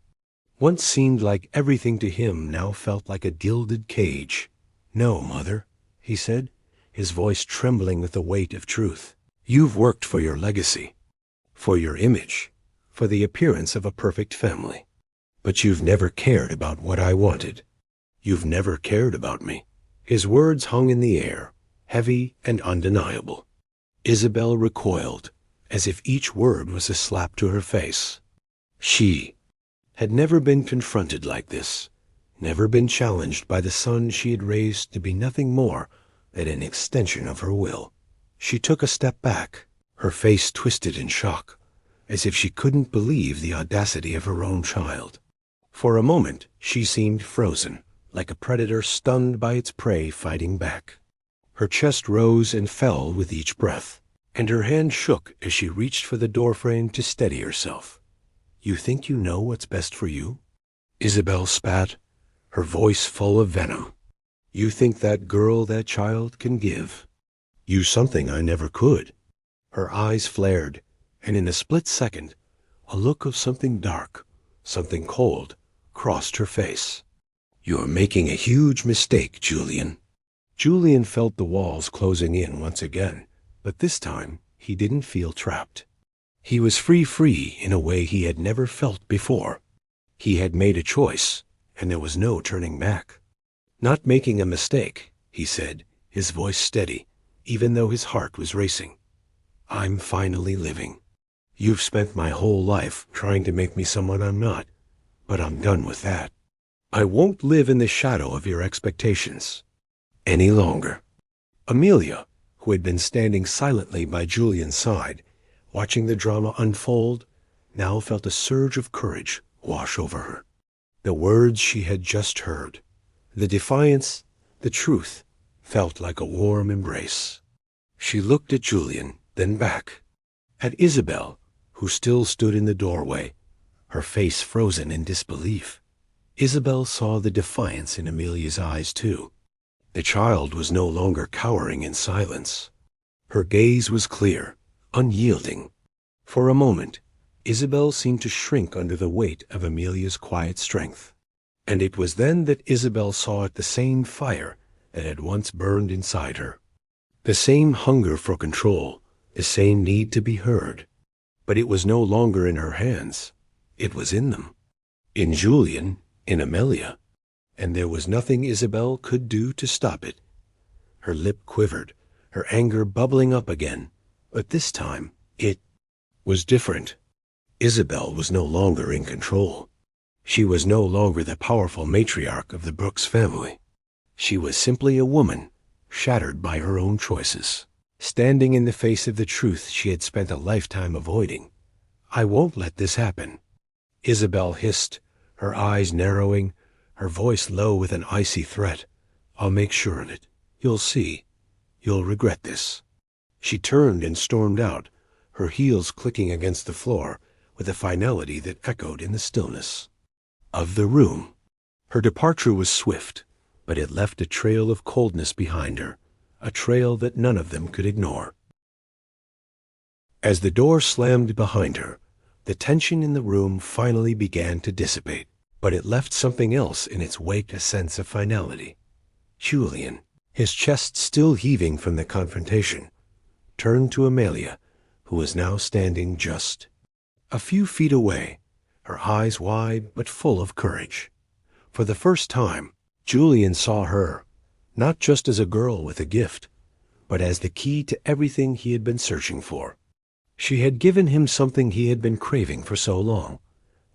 once seemed like everything to him now felt like a gilded cage. "No, Mother," he said, his voice trembling with the weight of truth. "You've worked for your legacy, for your image, for the appearance of a perfect family. But you've never cared about what I wanted. You've never cared about me." His words hung in the air, heavy and undeniable. Isabel recoiled, as if each word was a slap to her face. She had never been confronted like this, never been challenged by the son she had raised to be nothing more than an extension of her will. She took a step back, her face twisted in shock, as if she couldn't believe the audacity of her own child. For a moment she seemed frozen, like a predator stunned by its prey fighting back. Her chest rose and fell with each breath, and her hand shook as she reached for the doorframe to steady herself. "You think you know what's best for you?" Isabel spat, her voice full of venom. "You think that girl, that child, can give you something I never could." Her eyes flared, and in a split second, a look of something dark, something cold, crossed her face. "You're making a huge mistake, Julian." Julian felt the walls closing in once again, but this time he didn't feel trapped. He was free in a way he had never felt before. He had made a choice, and there was no turning back. "Not making a mistake," he said, his voice steady, even though his heart was racing. "I'm finally living. You've spent my whole life trying to make me someone I'm not, but I'm done with that. I won't live in the shadow of your expectations any longer." Amelia, who had been standing silently by Julian's side, watching the drama unfold, now felt a surge of courage wash over her. The words she had just heard, the defiance, the truth, felt like a warm embrace. She looked at Julian, then back at Isabel, who still stood in the doorway, her face frozen in disbelief. Isabel saw the defiance in Amelia's eyes, too. The child was no longer cowering in silence. Her gaze was clear, unyielding. For a moment, Isabel seemed to shrink under the weight of Amelia's quiet strength. And it was then that Isabel saw the same fire that had once burned inside her. The same hunger for control, the same need to be heard. But it was no longer in her hands. It was in them. In Julian, in Amelia. And there was nothing Isabel could do to stop it. Her lip quivered, her anger bubbling up again. But this time, it was different. Isabel was no longer in control. She was no longer the powerful matriarch of the Brooks family. She was simply a woman, shattered by her own choices, standing in the face of the truth she had spent a lifetime avoiding. "I won't let this happen," Isabel hissed, her eyes narrowing, her voice low with an icy threat. "I'll make sure of it. You'll see. You'll regret this." She turned and stormed out, her heels clicking against the floor with a finality that echoed in the stillness of the room. Her departure was swift, but it left a trail of coldness behind her, a trail that none of them could ignore. As the door slammed behind her, the tension in the room finally began to dissipate, but it left something else in its wake, a sense of finality. Julian, his chest still heaving from the confrontation, turned to Amelia, who was now standing just a few feet away, her eyes wide but full of courage. For the first time, Julian saw her, not just as a girl with a gift, but as the key to everything he had been searching for. She had given him something he had been craving for so long,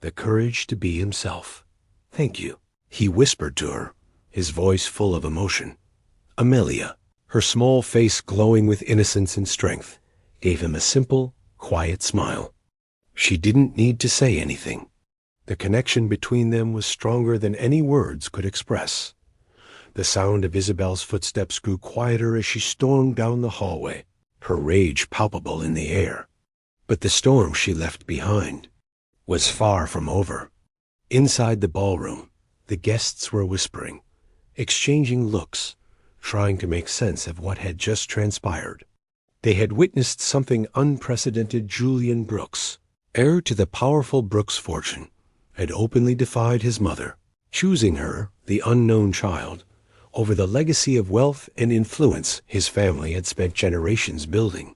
the courage to be himself. "Thank you," he whispered to her, his voice full of emotion. Amelia, her small face glowing with innocence and strength, gave him a simple, quiet smile. She didn't need to say anything. The connection between them was stronger than any words could express. The sound of Isabel's footsteps grew quieter as she stormed down the hallway, her rage palpable in the air. But the storm she left behind was far from over. Inside the ballroom, the guests were whispering, exchanging looks, trying to make sense of what had just transpired. They had witnessed something unprecedented. Julian Brooks, heir to the powerful Brooks fortune, had openly defied his mother, choosing her, the unknown child, over the legacy of wealth and influence his family had spent generations building.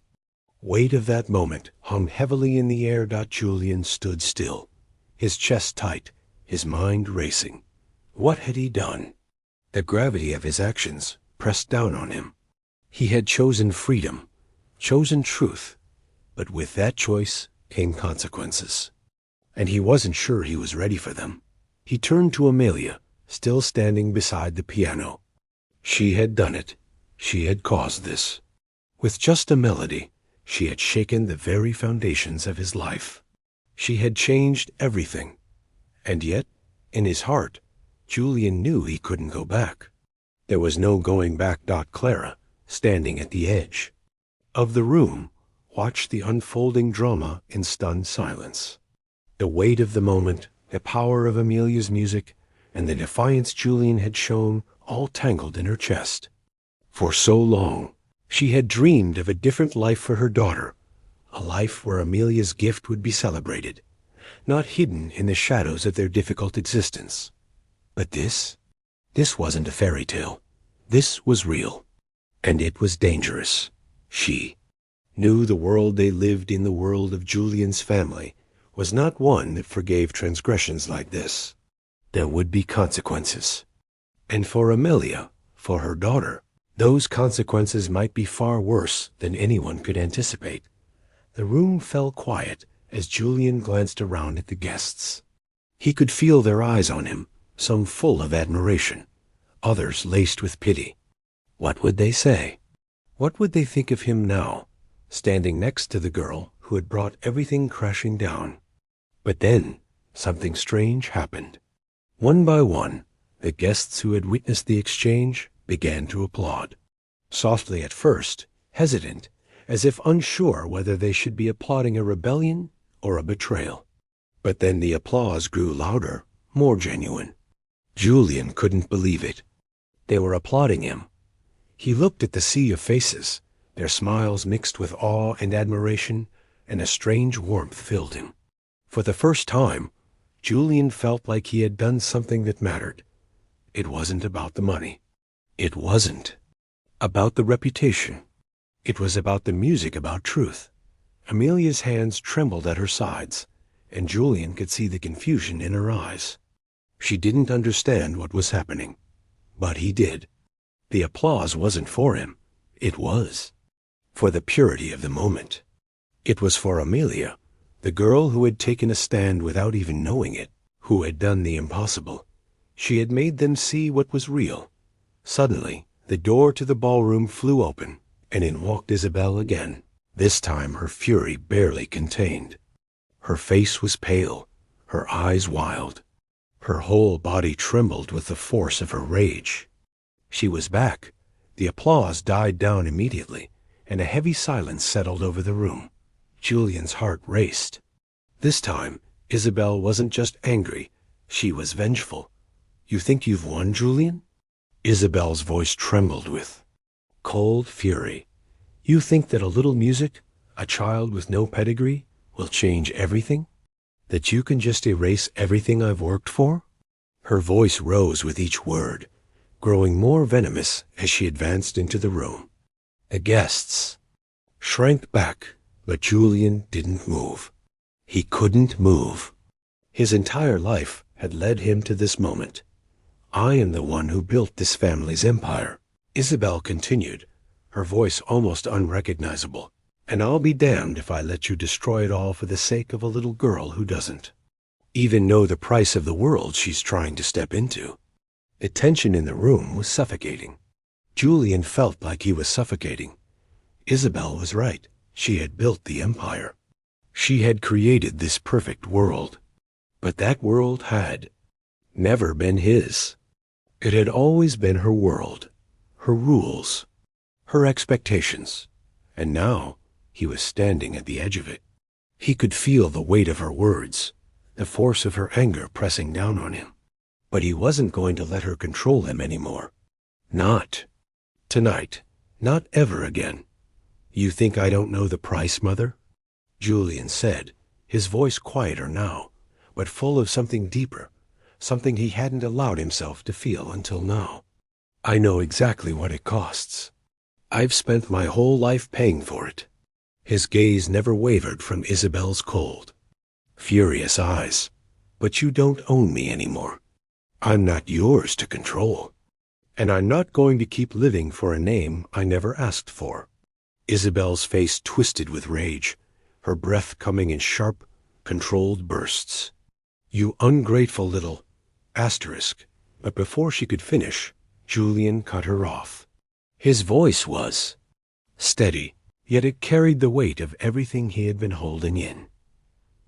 Weight of that moment hung heavily in the air. Julian stood still, his chest tight, his mind racing. What had he done? The gravity of his actions pressed down on him. He had chosen freedom, chosen truth, but with that choice came consequences. And he wasn't sure he was ready for them. He turned to Amelia, still standing beside the piano. She had done it. She had caused this. With just a melody, she had shaken the very foundations of his life. She had changed everything. And yet, in his heart, Julian knew he couldn't go back. There was no going back. Clara, standing at the edge of the room, watched the unfolding drama in stunned silence. The weight of the moment, the power of Amelia's music, and the defiance Julian had shown all tangled in her chest. For so long, she had dreamed of a different life for her daughter, a life where Amelia's gift would be celebrated, not hidden in the shadows of their difficult existence. But this wasn't a fairy tale. This was real, and it was dangerous. She knew the world they lived in, the world of Julian's family, was not one that forgave transgressions like this. There would be consequences. And for Amelia, for her daughter, those consequences might be far worse than anyone could anticipate. The room fell quiet as Julian glanced around at the guests. He could feel their eyes on him, some full of admiration, others laced with pity. What would they say? What would they think of him now, standing next to the girl who had brought everything crashing down? But then something strange happened. One by one, the guests who had witnessed the exchange began to applaud. Softly at first, hesitant, as if unsure whether they should be applauding a rebellion or a betrayal. But then the applause grew louder, more genuine. Julian couldn't believe it. They were applauding him. He looked at the sea of faces, their smiles mixed with awe and admiration, and a strange warmth filled him. For the first time, Julian felt like he had done something that mattered. It wasn't about the money. It wasn't about the reputation. It was about the music, about truth. Amelia's hands trembled at her sides, and Julian could see the confusion in her eyes. She didn't understand what was happening, but he did. The applause wasn't for him. It was for the purity of the moment. It was for Amelia, the girl who had taken a stand without even knowing it, who had done the impossible. She had made them see what was real. Suddenly, the door to the ballroom flew open, and in walked Isabel again, this time her fury barely contained. Her face was pale, her eyes wild. Her whole body trembled with the force of her rage. She was back. The applause died down immediately, and a heavy silence settled over the room. Julian's heart raced. This time, Isabel wasn't just angry, she was vengeful. "You think you've won, Julian?" Isabel's voice trembled with cold fury. "You think that a little music, a child with no pedigree, will change everything? That you can just erase everything I've worked for?" Her voice rose with each word, growing more venomous as she advanced into the room. The guests shrank back, but Julian didn't move. He couldn't move. His entire life had led him to this moment. "I am the one who built this family's empire," Isabel continued, her voice almost unrecognizable. "And I'll be damned if I let you destroy it all for the sake of a little girl who doesn't even know the price of the world she's trying to step into." The tension in the room was suffocating. Julian felt like he was suffocating. Isabel was right. She had built the empire. She had created this perfect world. But that world had never been his. It had always been her world, her rules, her expectations. And now he was standing at the edge of it. He could feel the weight of her words, the force of her anger pressing down on him. But he wasn't going to let her control him anymore. Not tonight. Not ever again. "You think I don't know the price, Mother?" Julian said, his voice quieter now, but full of something deeper, something he hadn't allowed himself to feel until now. "I know exactly what it costs. I've spent my whole life paying for it." His gaze never wavered from Isabel's cold, furious eyes. "But you don't own me anymore. I'm not yours to control. And I'm not going to keep living for a name I never asked for." Isabel's face twisted with rage, her breath coming in sharp, controlled bursts. "You ungrateful little asterisk." But before she could finish, Julian cut her off. His voice was steady, yet it carried the weight of everything he had been holding in.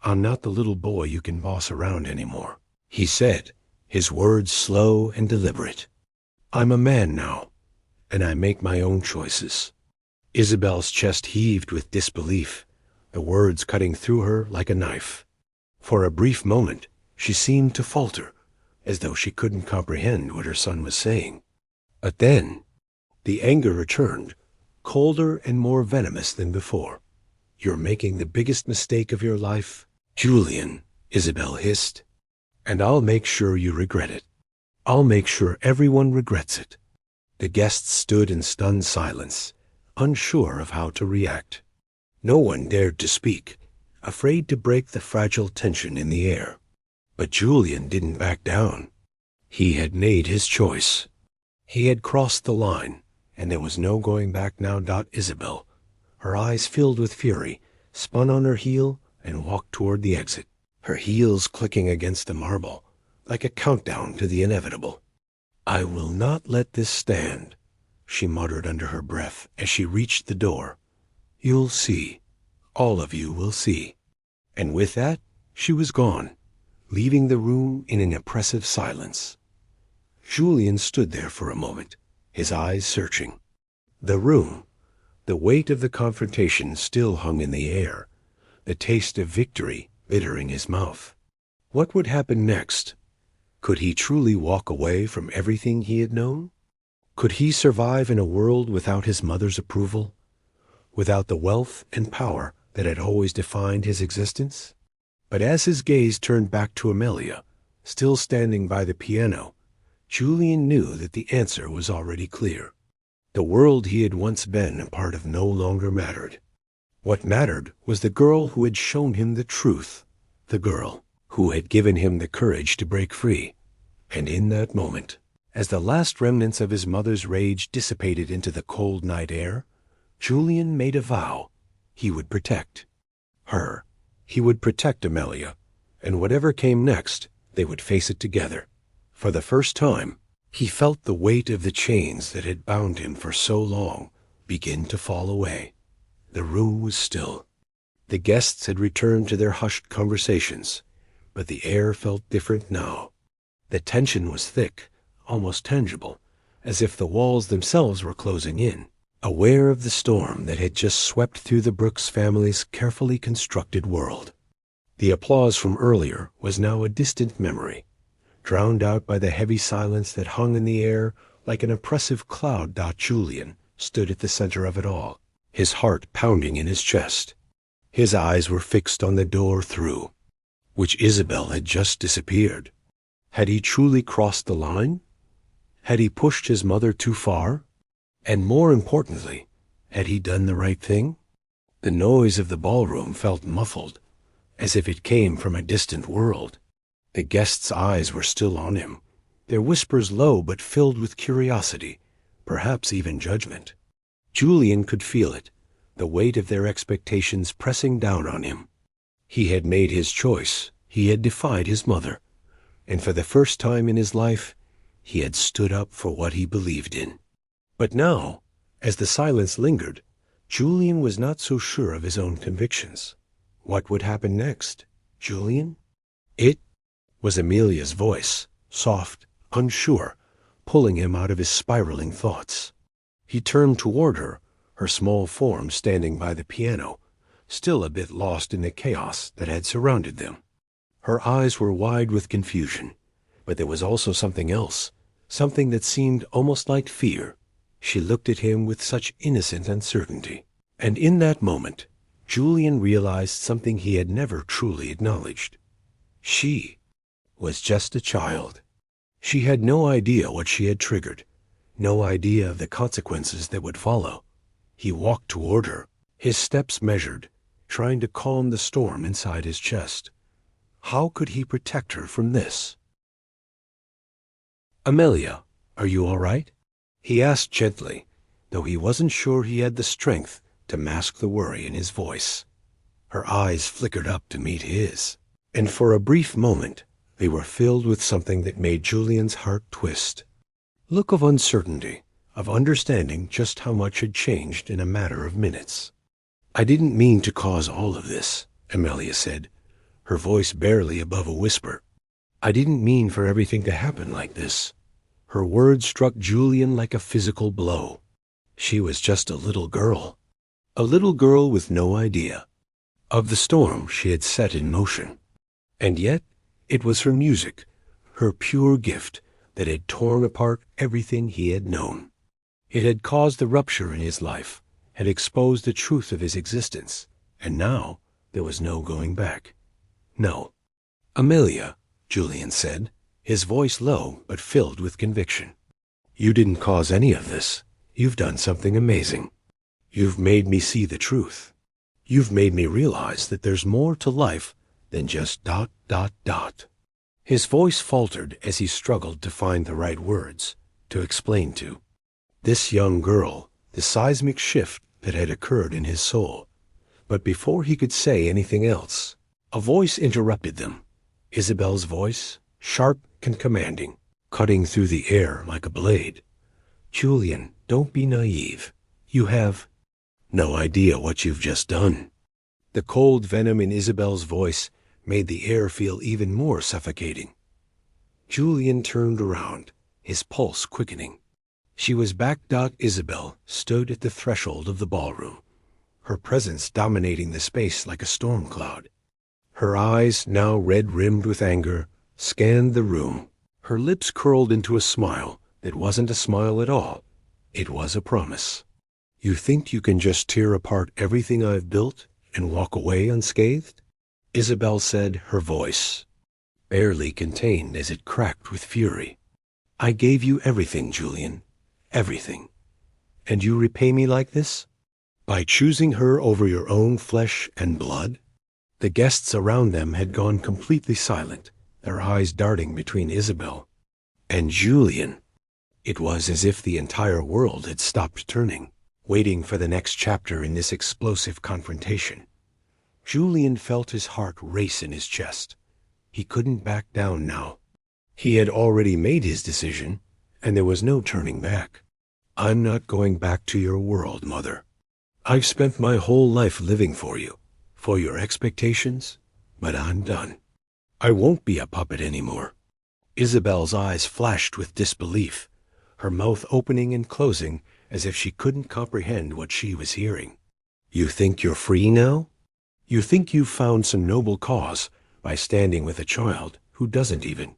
"I'm not the little boy you can boss around anymore," he said, his words slow and deliberate. "I'm a man now, and I make my own choices." Isabel's chest heaved with disbelief, the words cutting through her like a knife. For a brief moment, she seemed to falter, as though she couldn't comprehend what her son was saying. But then, the anger returned, colder and more venomous than before. "You're making the biggest mistake of your life, Julian," Isabel hissed. "And I'll make sure you regret it. I'll make sure everyone regrets it." The guests stood in stunned silence, unsure of how to react. No one dared to speak, afraid to break the fragile tension in the air. But Julian didn't back down. He had made his choice. He had crossed the line, and there was no going back now. Isabel, her eyes filled with fury, spun on her heel and walked toward the exit, her heels clicking against the marble, like a countdown to the inevitable. "I will not let this stand," she muttered under her breath as she reached the door. "You'll see. All of you will see." And with that, she was gone, leaving the room in an oppressive silence. Julian stood there for a moment, his eyes searching. The room, the weight of the confrontation still hung in the air, the taste of victory bitter in his mouth. What would happen next? Could he truly walk away from everything he had known? Could he survive in a world without his mother's approval, without the wealth and power that had always defined his existence? But as his gaze turned back to Amelia, still standing by the piano, Julian knew that the answer was already clear. The world he had once been a part of no longer mattered. What mattered was the girl who had shown him the truth, the girl who had given him the courage to break free. And in that moment, as the last remnants of his mother's rage dissipated into the cold night air, Julian made a vow. He would protect her. He would protect Amelia, and whatever came next, they would face it together. For the first time, he felt the weight of the chains that had bound him for so long begin to fall away. The room was still. The guests had returned to their hushed conversations, but the air felt different now. The tension was thick, almost tangible, as if the walls themselves were closing in, aware of the storm that had just swept through the Brooks family's carefully constructed world. The applause from earlier was now a distant memory, drowned out by the heavy silence that hung in the air like an oppressive cloud. Julian stood at the center of it all, his heart pounding in his chest. His eyes were fixed on the door through which Isabel had just disappeared. Had he truly crossed the line? Had he pushed his mother too far? And more importantly, had he done the right thing? The noise of the ballroom felt muffled, as if it came from a distant world. The guests' eyes were still on him, their whispers low but filled with curiosity, perhaps even judgment. Julian could feel it, the weight of their expectations pressing down on him. He had made his choice. He had defied his mother. And for the first time in his life, he had stood up for what he believed in. But now, as the silence lingered, Julian was not so sure of his own convictions. What would happen next? Julian? It was Amelia's voice, soft, unsure, pulling him out of his spiraling thoughts. He turned toward her, her small form standing by the piano, still a bit lost in the chaos that had surrounded them. Her eyes were wide with confusion, but there was also something else, something that seemed almost like fear. She looked at him with such innocent uncertainty. And in that moment, Julian realized something he had never truly acknowledged. She was just a child. She had no idea what she had triggered, no idea of the consequences that would follow. He walked toward her, his steps measured, trying to calm the storm inside his chest. How could he protect her from this? "Amelia, are you all right?" he asked gently, though he wasn't sure he had the strength to mask the worry in his voice. Her eyes flickered up to meet his, and for a brief moment they were filled with something that made Julian's heart twist. Look of uncertainty, of understanding just how much had changed in a matter of minutes. "I didn't mean to cause all of this," Amelia said, her voice barely above a whisper. "I didn't mean for everything to happen like this." Her words struck Julian like a physical blow. She was just a little girl with no idea of the storm she had set in motion. And yet, it was her music, her pure gift, that had torn apart everything he had known. It had caused the rupture in his life, had exposed the truth of his existence, and now there was no going back. No. "Amelia," Julian said, his voice low but filled with conviction. "You didn't cause any of this. You've done something amazing. You've made me see the truth. You've made me realize that there's more to life than just ... His voice faltered as he struggled to find the right words to explain to this young girl the seismic shift that had occurred in his soul. But before he could say anything else, a voice interrupted them. Isabel's voice, sharp and commanding, cutting through the air like a blade. "Julian, don't be naive. You have no idea what you've just done." The cold venom in Isabel's voice made the air feel even more suffocating. Julian turned around, his pulse quickening. She was back. Isabel stood at the threshold of the ballroom, her presence dominating the space like a storm cloud. Her eyes, now red-rimmed with anger, scanned the room. Her lips curled into a smile that wasn't a smile at all. It was a promise. "You think you can just tear apart everything I've built and walk away unscathed?" Isabel said, her voice barely contained as it cracked with fury. I gave you everything, Julian. Everything. And you repay me like this? By choosing her over your own flesh and blood? The guests around them had gone completely silent, their eyes darting between Isabel and Julian. It was as if the entire world had stopped turning, waiting for the next chapter in this explosive confrontation. Julian felt his heart race in his chest. He couldn't back down now. He had already made his decision, and there was no turning back. I'm not going back to your world, Mother. I've spent my whole life living for you, for your expectations, but I'm done. I won't be a puppet anymore. Isabel's eyes flashed with disbelief, her mouth opening and closing as if she couldn't comprehend what she was hearing. You think you're free now? You think you've found some noble cause by standing with a child who doesn't even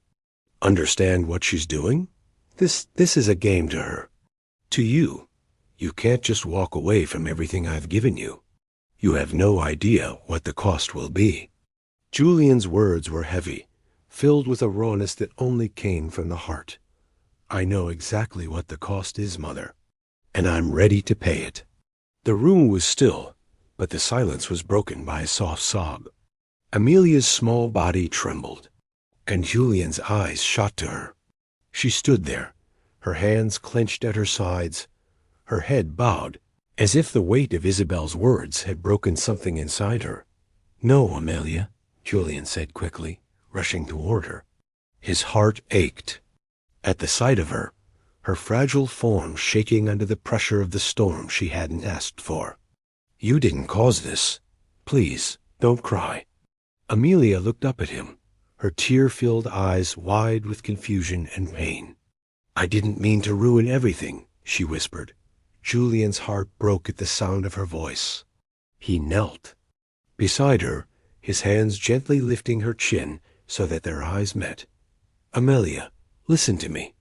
understand what she's doing? This is a game to her. To you, you can't just walk away from everything I've given you. You have no idea what the cost will be. Julian's words were heavy, filled with a rawness that only came from the heart. I know exactly what the cost is, Mother, and I'm ready to pay it. The room was still, but the silence was broken by a soft sob. Amelia's small body trembled, and Julian's eyes shot to her. She stood there, her hands clenched at her sides, her head bowed, as if the weight of Isabel's words had broken something inside her. No, Amelia, Julian said quickly, rushing toward her. His heart ached. At the sight of her, her fragile form shaking under the pressure of the storm she hadn't asked for. You didn't cause this. Please, don't cry. Amelia looked up at him, her tear-filled eyes wide with confusion and pain. I didn't mean to ruin everything, she whispered. Julian's heart broke at the sound of her voice. He knelt beside her, his hands gently lifting her chin so that their eyes met. Amelia, listen to me.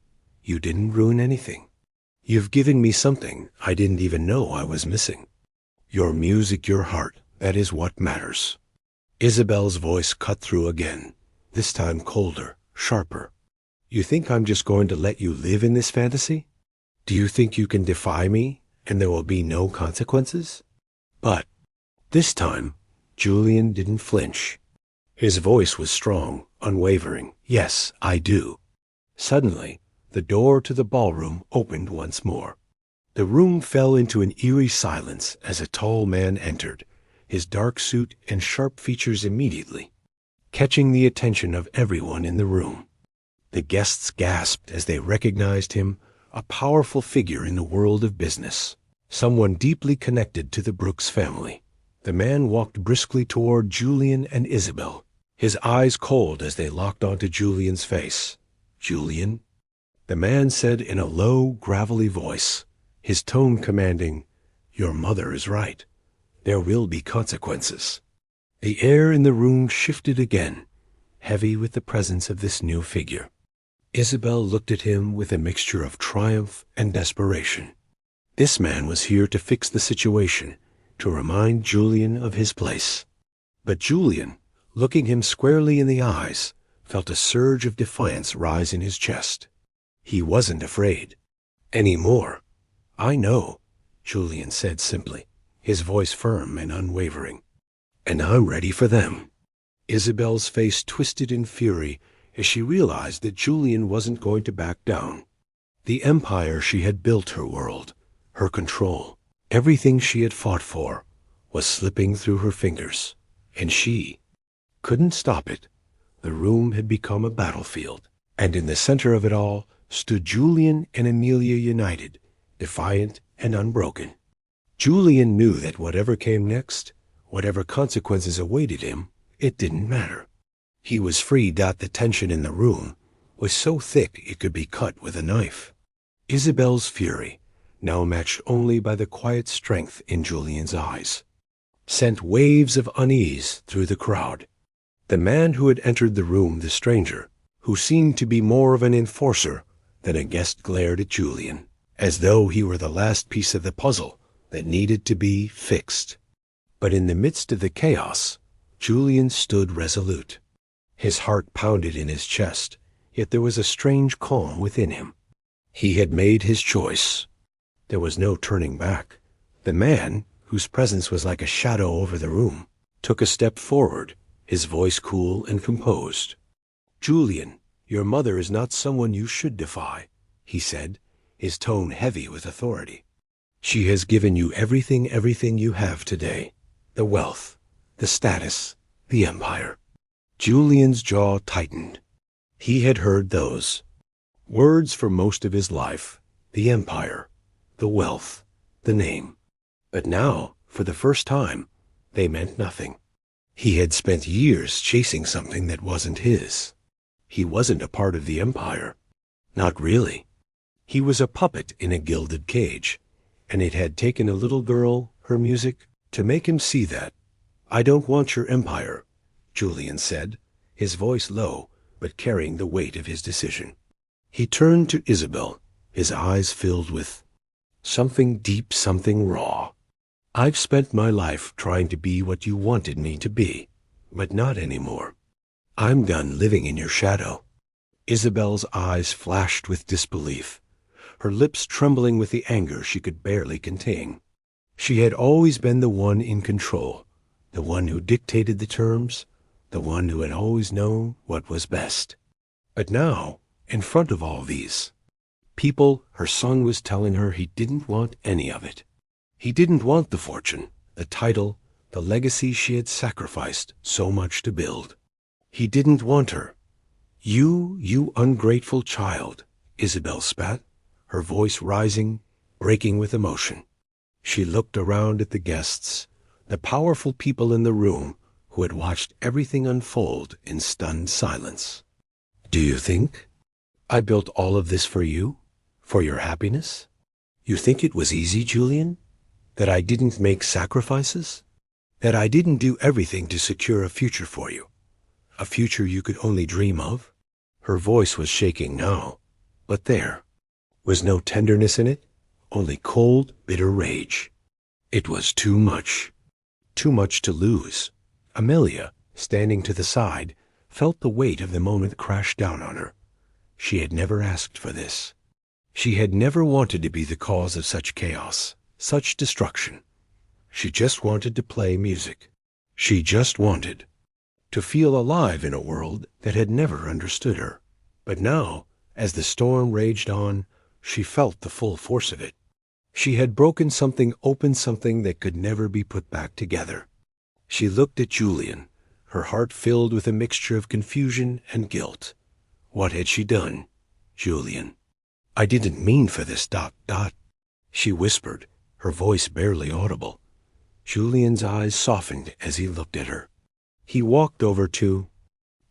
You didn't ruin anything. You've given me something I didn't even know I was missing. Your music, your heart, that is what matters. Isabel's voice cut through again, this time colder, sharper. You think I'm just going to let you live in this fantasy? Do you think you can defy me and there will be no consequences? But this time, Julian didn't flinch. His voice was strong, unwavering. Yes, I do. Suddenly, the door to the ballroom opened once more. The room fell into an eerie silence as a tall man entered, his dark suit and sharp features immediately catching the attention of everyone in the room. The guests gasped as they recognized him, a powerful figure in the world of business, someone deeply connected to the Brooks family. The man walked briskly toward Julian and Isabel, his eyes cold as they locked onto Julian's face. Julian? The man said in a low, gravelly voice, his tone commanding, Your mother is right. There will be consequences. The air in the room shifted again, heavy with the presence of this new figure. Isabel looked at him with a mixture of triumph and desperation. This man was here to fix the situation, to remind Julian of his place. But Julian, looking him squarely in the eyes, felt a surge of defiance rise in his chest. He wasn't afraid anymore. I know, Julian said simply, his voice firm and unwavering. And I'm ready for them. Isabel's face twisted in fury as she realized that Julian wasn't going to back down. The empire she had built, her world, her control, everything she had fought for, was slipping through her fingers, and she couldn't stop it. The room had become a battlefield, and in the center of it all stood Julian and Amelia united, defiant and unbroken. Julian knew that whatever came next, whatever consequences awaited him, it didn't matter. He was free. The tension in the room was so thick it could be cut with a knife. Isabel's fury, now matched only by the quiet strength in Julian's eyes, sent waves of unease through the crowd. The man who had entered the room, the stranger, who seemed to be more of an enforcer than a guest, glared at Julian, as though he were the last piece of the puzzle that needed to be fixed. But in the midst of the chaos, Julian stood resolute. His heart pounded in his chest, yet there was a strange calm within him. He had made his choice. There was no turning back. The man, whose presence was like a shadow over the room, took a step forward, his voice cool and composed. "Julian, your mother is not someone you should defy," he said, his tone heavy with authority. "She has given you everything you have today. The wealth, the status, the empire." Julian's jaw tightened. He had heard those words for most of his life: the empire, the wealth, the name. But now, for the first time, they meant nothing. He had spent years chasing something that wasn't his. He wasn't a part of the empire. Not really. He was a puppet in a gilded cage, and it had taken a little girl, her music, to make him see that. "I don't want your empire," Julian said, his voice low, but carrying the weight of his decision. He turned to Isabel, his eyes filled with something deep, something raw. "I've spent my life trying to be what you wanted me to be, but not anymore. I'm done living in your shadow." Isabel's eyes flashed with disbelief, her lips trembling with the anger she could barely contain. She had always been the one in control, the one who dictated the terms, the one who had always known what was best. But now, in front of all these people, her son was telling her he didn't want any of it. He didn't want the fortune, the title, the legacy she had sacrificed so much to build. He didn't want her. You ungrateful child," Isabel spat, her voice rising, breaking with emotion. She looked around at the guests, the powerful people in the room who had watched everything unfold in stunned silence. "Do you think I built all of this for you? For your happiness? You think it was easy, Julian? That I didn't make sacrifices? That I didn't do everything to secure a future for you? A future you could only dream of?" Her voice was shaking now, but there was no tenderness in it, only cold, bitter rage. It was too much to lose. Amelia, standing to the side, felt the weight of the moment crash down on her. She had never asked for this. She had never wanted to be the cause of such chaos, such destruction. She just wanted to play music. She just wanted to feel alive in a world that had never understood her. But now, as the storm raged on, she felt the full force of it. She had broken something open, something that could never be put back together. She looked at Julian, her heart filled with a mixture of confusion and guilt. What had she done? Julian. "I didn't mean for this, ... she whispered, her voice barely audible. Julian's eyes softened as he looked at her. He walked over to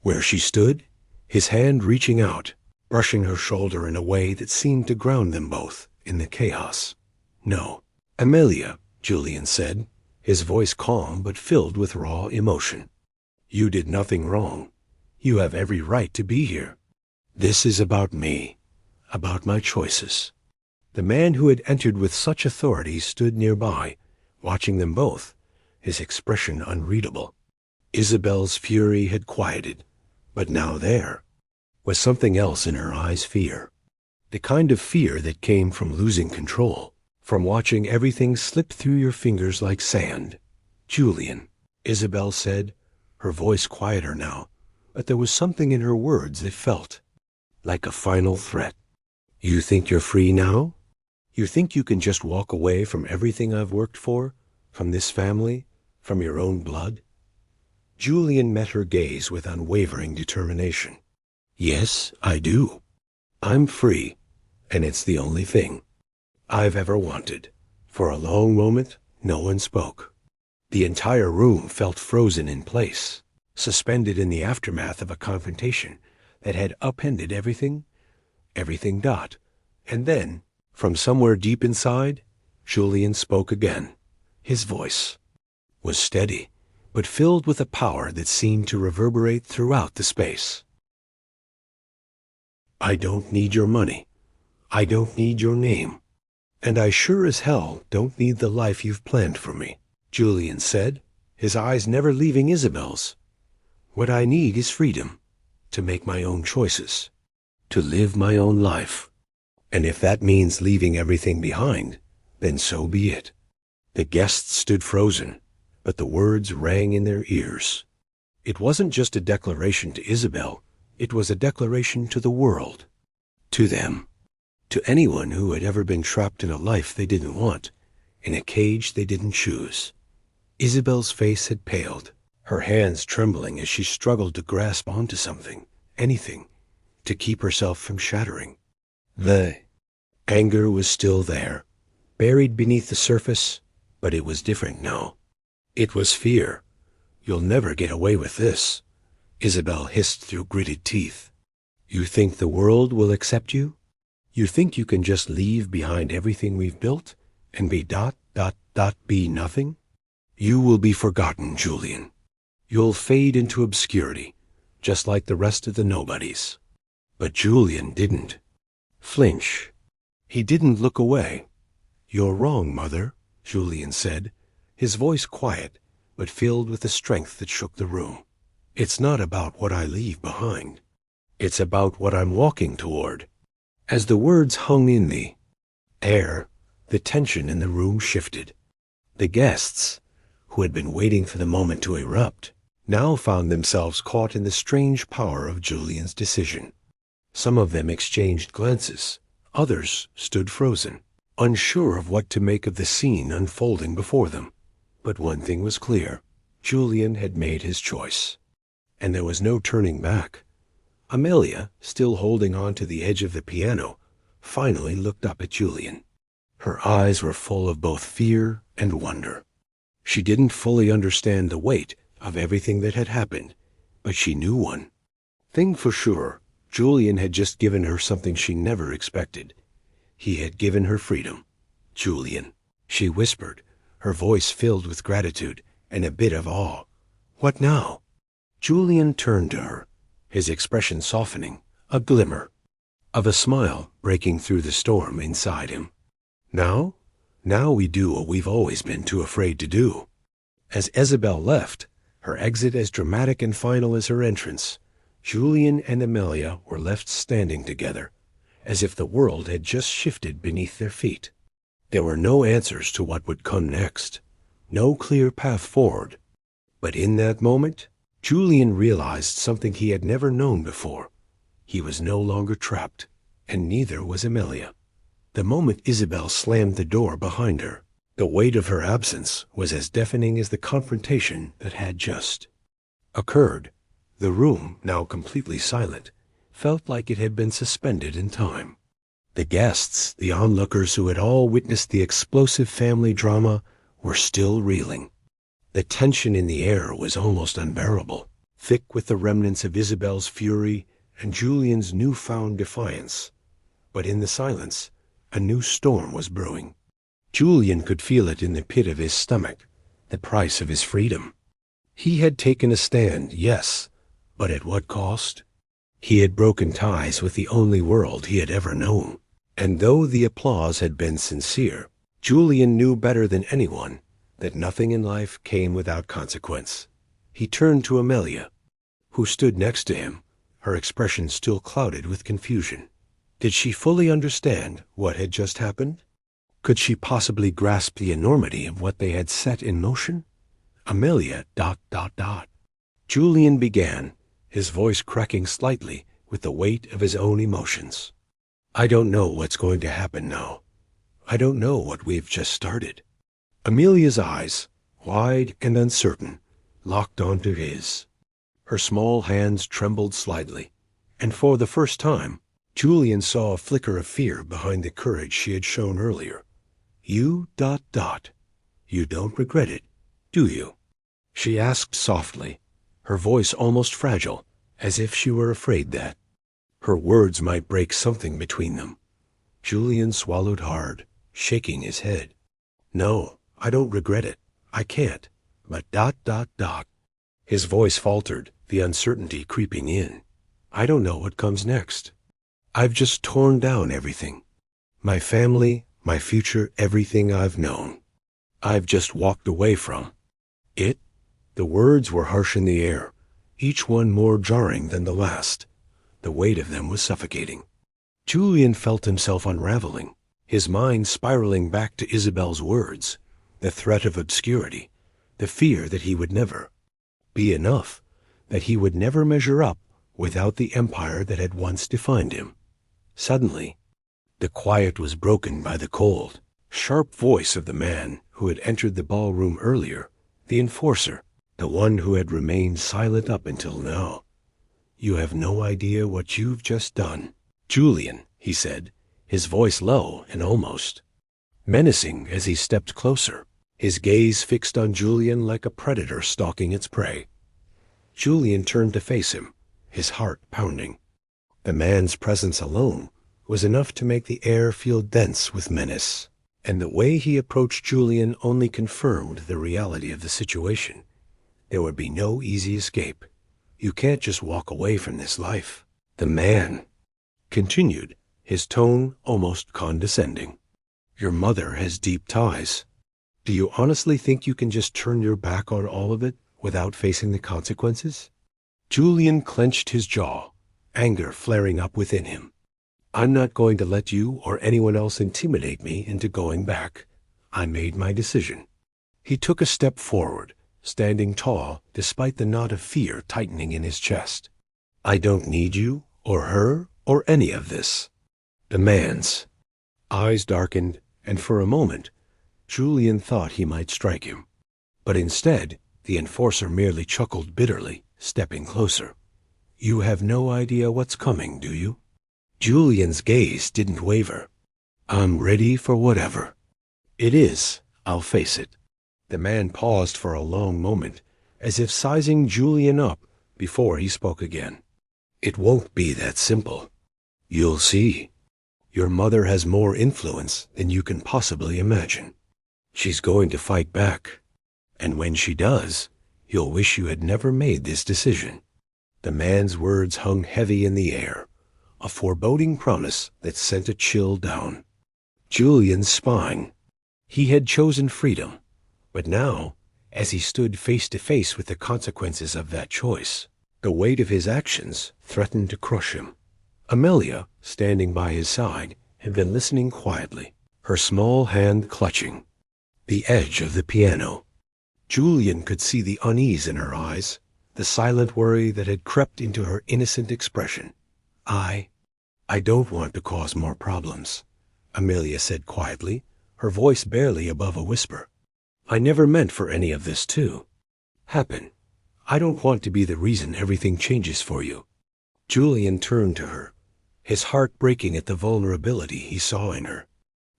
where she stood, his hand reaching out, brushing her shoulder in a way that seemed to ground them both in the chaos. "No, Amelia," Julian said, his voice calm but filled with raw emotion. "You did nothing wrong. You have every right to be here. This is about me, about my choices." The man who had entered with such authority stood nearby, watching them both, his expression unreadable. Isabel's fury had quieted, but now there was something else in her eyes, fear. The kind of fear that came from losing control, from watching everything slip through your fingers like sand. "Julian," Isabel said, her voice quieter now, but there was something in her words that felt like a final threat. "You think you're free now? You think you can just walk away from everything I've worked for, from this family, from your own blood?" Julian met her gaze with unwavering determination. "Yes, I do. I'm free, and it's the only thing I've ever wanted." For a long moment, no one spoke. The entire room felt frozen in place, suspended in the aftermath of a confrontation that had upended everything. And then, from somewhere deep inside, Julian spoke again. His voice was steady, but filled with a power that seemed to reverberate throughout the space. "I don't need your money. I don't need your name. And I sure as hell don't need the life you've planned for me," Julian said, his eyes never leaving Isabel's. "What I need is freedom, to make my own choices, to live my own life. And if that means leaving everything behind, then so be it." The guests stood frozen, but the words rang in their ears. It wasn't just a declaration to Isabel, it was a declaration to the world. To them. To anyone who had ever been trapped in a life they didn't want, in a cage they didn't choose. Isabel's face had paled, her hands trembling as she struggled to grasp onto something, anything, to keep herself from shattering. The anger was still there, buried beneath the surface, but it was different now. It was fear. "You'll never get away with this," Isabel hissed through gritted teeth. "You think the world will accept you? You think you can just leave behind everything we've built and be be nothing? You will be forgotten, Julian. You'll fade into obscurity, just like the rest of the nobodies." But Julian didn't flinch. He didn't look away. "You're wrong, Mother," Julian said, his voice quiet, but filled with a strength that shook the room. "It's not about what I leave behind. It's about what I'm walking toward." As the words hung in the air, the tension in the room shifted. The guests, who had been waiting for the moment to erupt, now found themselves caught in the strange power of Julian's decision. Some of them exchanged glances. Others stood frozen, unsure of what to make of the scene unfolding before them. But one thing was clear. Julian had made his choice, and there was no turning back. Amelia, still holding on to the edge of the piano, finally looked up at Julian. Her eyes were full of both fear and wonder. She didn't fully understand the weight of everything that had happened, but she knew one thing for sure. Julian had just given her something she never expected. He had given her freedom. "Julian," she whispered, her voice filled with gratitude and a bit of awe. "What now?" Julian turned to her, his expression softening, a glimmer of a smile breaking through the storm inside him. "Now? Now we do what we've always been too afraid to do." As Isabel left, her exit as dramatic and final as her entrance, Julian and Amelia were left standing together, as if the world had just shifted beneath their feet. There were no answers to what would come next, no clear path forward. But in that moment, Julian realized something he had never known before. He was no longer trapped, and neither was Amelia. The moment Isabel slammed the door behind her, the weight of her absence was as deafening as the confrontation that had just occurred. The room, now completely silent, felt like it had been suspended in time. The guests, the onlookers who had all witnessed the explosive family drama, were still reeling. The tension in the air was almost unbearable, thick with the remnants of Isabel's fury and Julian's newfound defiance. But in the silence, a new storm was brewing. Julian could feel it in the pit of his stomach, the price of his freedom. He had taken a stand, yes, but at what cost? He had broken ties with the only world he had ever known. And though the applause had been sincere, Julian knew better than anyone that nothing in life came without consequence. He turned to Amelia, who stood next to him, her expression still clouded with confusion. Did she fully understand what had just happened? Could she possibly grasp the enormity of what they had set in motion? Amelia, Julian began, his voice cracking slightly with the weight of his own emotions. "I don't know what's going to happen now. I don't know what we've just started." Amelia's eyes, wide and uncertain, locked onto his. Her small hands trembled slightly, and for the first time, Julian saw a flicker of fear behind the courage she had shown earlier. You don't regret it, do you?" she asked softly, her voice almost fragile, as if she were afraid that her words might break something between them. Julian swallowed hard, shaking his head. "No, I don't regret it. I can't. But His voice faltered, the uncertainty creeping in. "I don't know what comes next. I've just torn down everything. My family, my future, everything I've known. I've just walked away from it. The words were harsh in the air, each one more jarring than the last. The weight of them was suffocating. Julian felt himself unraveling, his mind spiraling back to Isabel's words, the threat of obscurity, the fear that he would never be enough, that he would never measure up without the empire that had once defined him. Suddenly, the quiet was broken by the cold, sharp voice of the man who had entered the ballroom earlier, the enforcer, the one who had remained silent up until now. "You have no idea what you've just done." "Julian," he said, his voice low and almost menacing as he stepped closer, his gaze fixed on Julian like a predator stalking its prey. Julian turned to face him, his heart pounding. The man's presence alone was enough to make the air feel dense with menace, and the way he approached Julian only confirmed the reality of the situation. There would be no easy escape. You can't just walk away from this life. The man continued, his tone almost condescending. "Your mother has deep ties. Do you honestly think you can just turn your back on all of it without facing the consequences?" Julian clenched his jaw, anger flaring up within him. "I'm not going to let you or anyone else intimidate me into going back. I made my decision." He took a step forward, standing tall despite the knot of fear tightening in his chest. "I don't need you or her or any of this." The man's eyes darkened, and for a moment, Julian thought he might strike him. But instead, the enforcer merely chuckled bitterly, stepping closer. "You have no idea what's coming, do you?" Julian's gaze didn't waver. "I'm ready for whatever it is. I'll face it." The man paused for a long moment, as if sizing Julian up before he spoke again. "It won't be that simple. You'll see. Your mother has more influence than you can possibly imagine. She's going to fight back. And when she does, you'll wish you had never made this decision." The man's words hung heavy in the air, a foreboding promise that sent a chill down Julian's spine. He had chosen freedom, but now, as he stood face to face with the consequences of that choice, the weight of his actions threatened to crush him. Amelia, standing by his side, had been listening quietly, her small hand clutching the edge of the piano. Julian could see the unease in her eyes, the silent worry that had crept into her innocent expression. I don't want to cause more problems," Amelia said quietly, her voice barely above a whisper. "I never meant for any of this to happen. I don't want to be the reason everything changes for you." Julian turned to her, his heart breaking at the vulnerability he saw in her.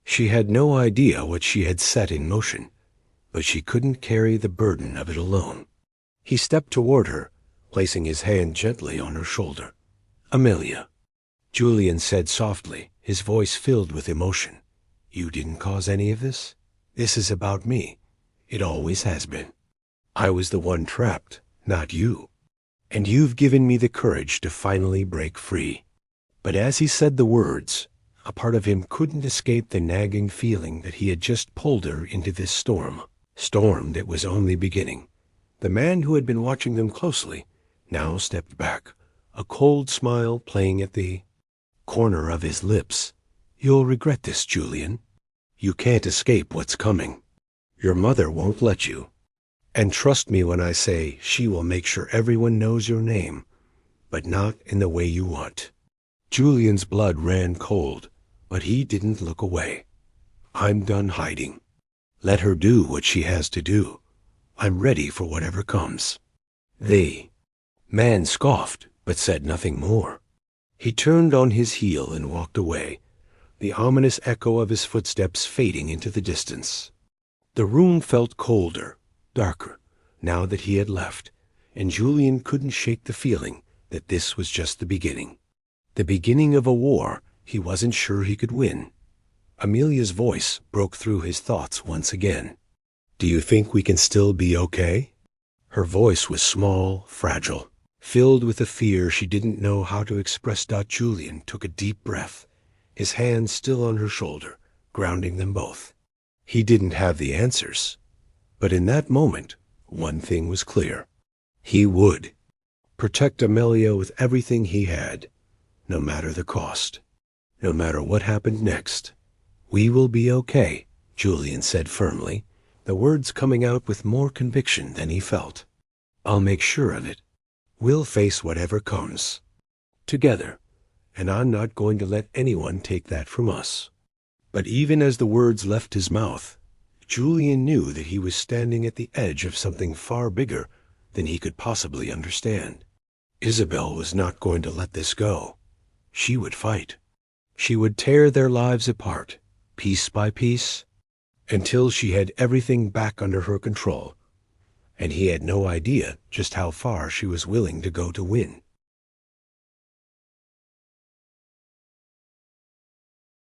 She had no idea what she had set in motion, but she couldn't carry the burden of it alone. He stepped toward her, placing his hand gently on her shoulder. "Amelia," Julian said softly, his voice filled with emotion, "you didn't cause any of this. This is about me. It always has been. I was the one trapped, not you. And you've given me the courage to finally break free." But as he said the words, a part of him couldn't escape the nagging feeling that he had just pulled her into this storm that was only beginning. The man who had been watching them closely now stepped back, a cold smile playing at the corner of his lips. "You'll regret this, Julian. You can't escape what's coming. Your mother won't let you. And trust me when I say she will make sure everyone knows your name, but not in the way you want." Julian's blood ran cold, but he didn't look away. "I'm done hiding. Let her do what she has to do. I'm ready for whatever comes." The man scoffed, but said nothing more. He turned on his heel and walked away, the ominous echo of his footsteps fading into the distance. The room felt colder, darker, now that he had left, and Julian couldn't shake the feeling that this was just the beginning. The beginning of a war he wasn't sure he could win. Amelia's voice broke through his thoughts once again. "Do you think we can still be okay?" Her voice was small, fragile, filled with a fear she didn't know how to express. Julian took a deep breath, his hand still on her shoulder, grounding them both. He didn't have the answers, but in that moment, one thing was clear. He would protect Amelia with everything he had, no matter the cost. No matter what happened next. "We will be okay," Julian said firmly, the words coming out with more conviction than he felt. "I'll make sure of it. We'll face whatever comes. Together. And I'm not going to let anyone take that from us." But even as the words left his mouth, Julian knew that he was standing at the edge of something far bigger than he could possibly understand. Isabel was not going to let this go. She would fight. She would tear their lives apart, piece by piece, until she had everything back under her control, and he had no idea just how far she was willing to go to win.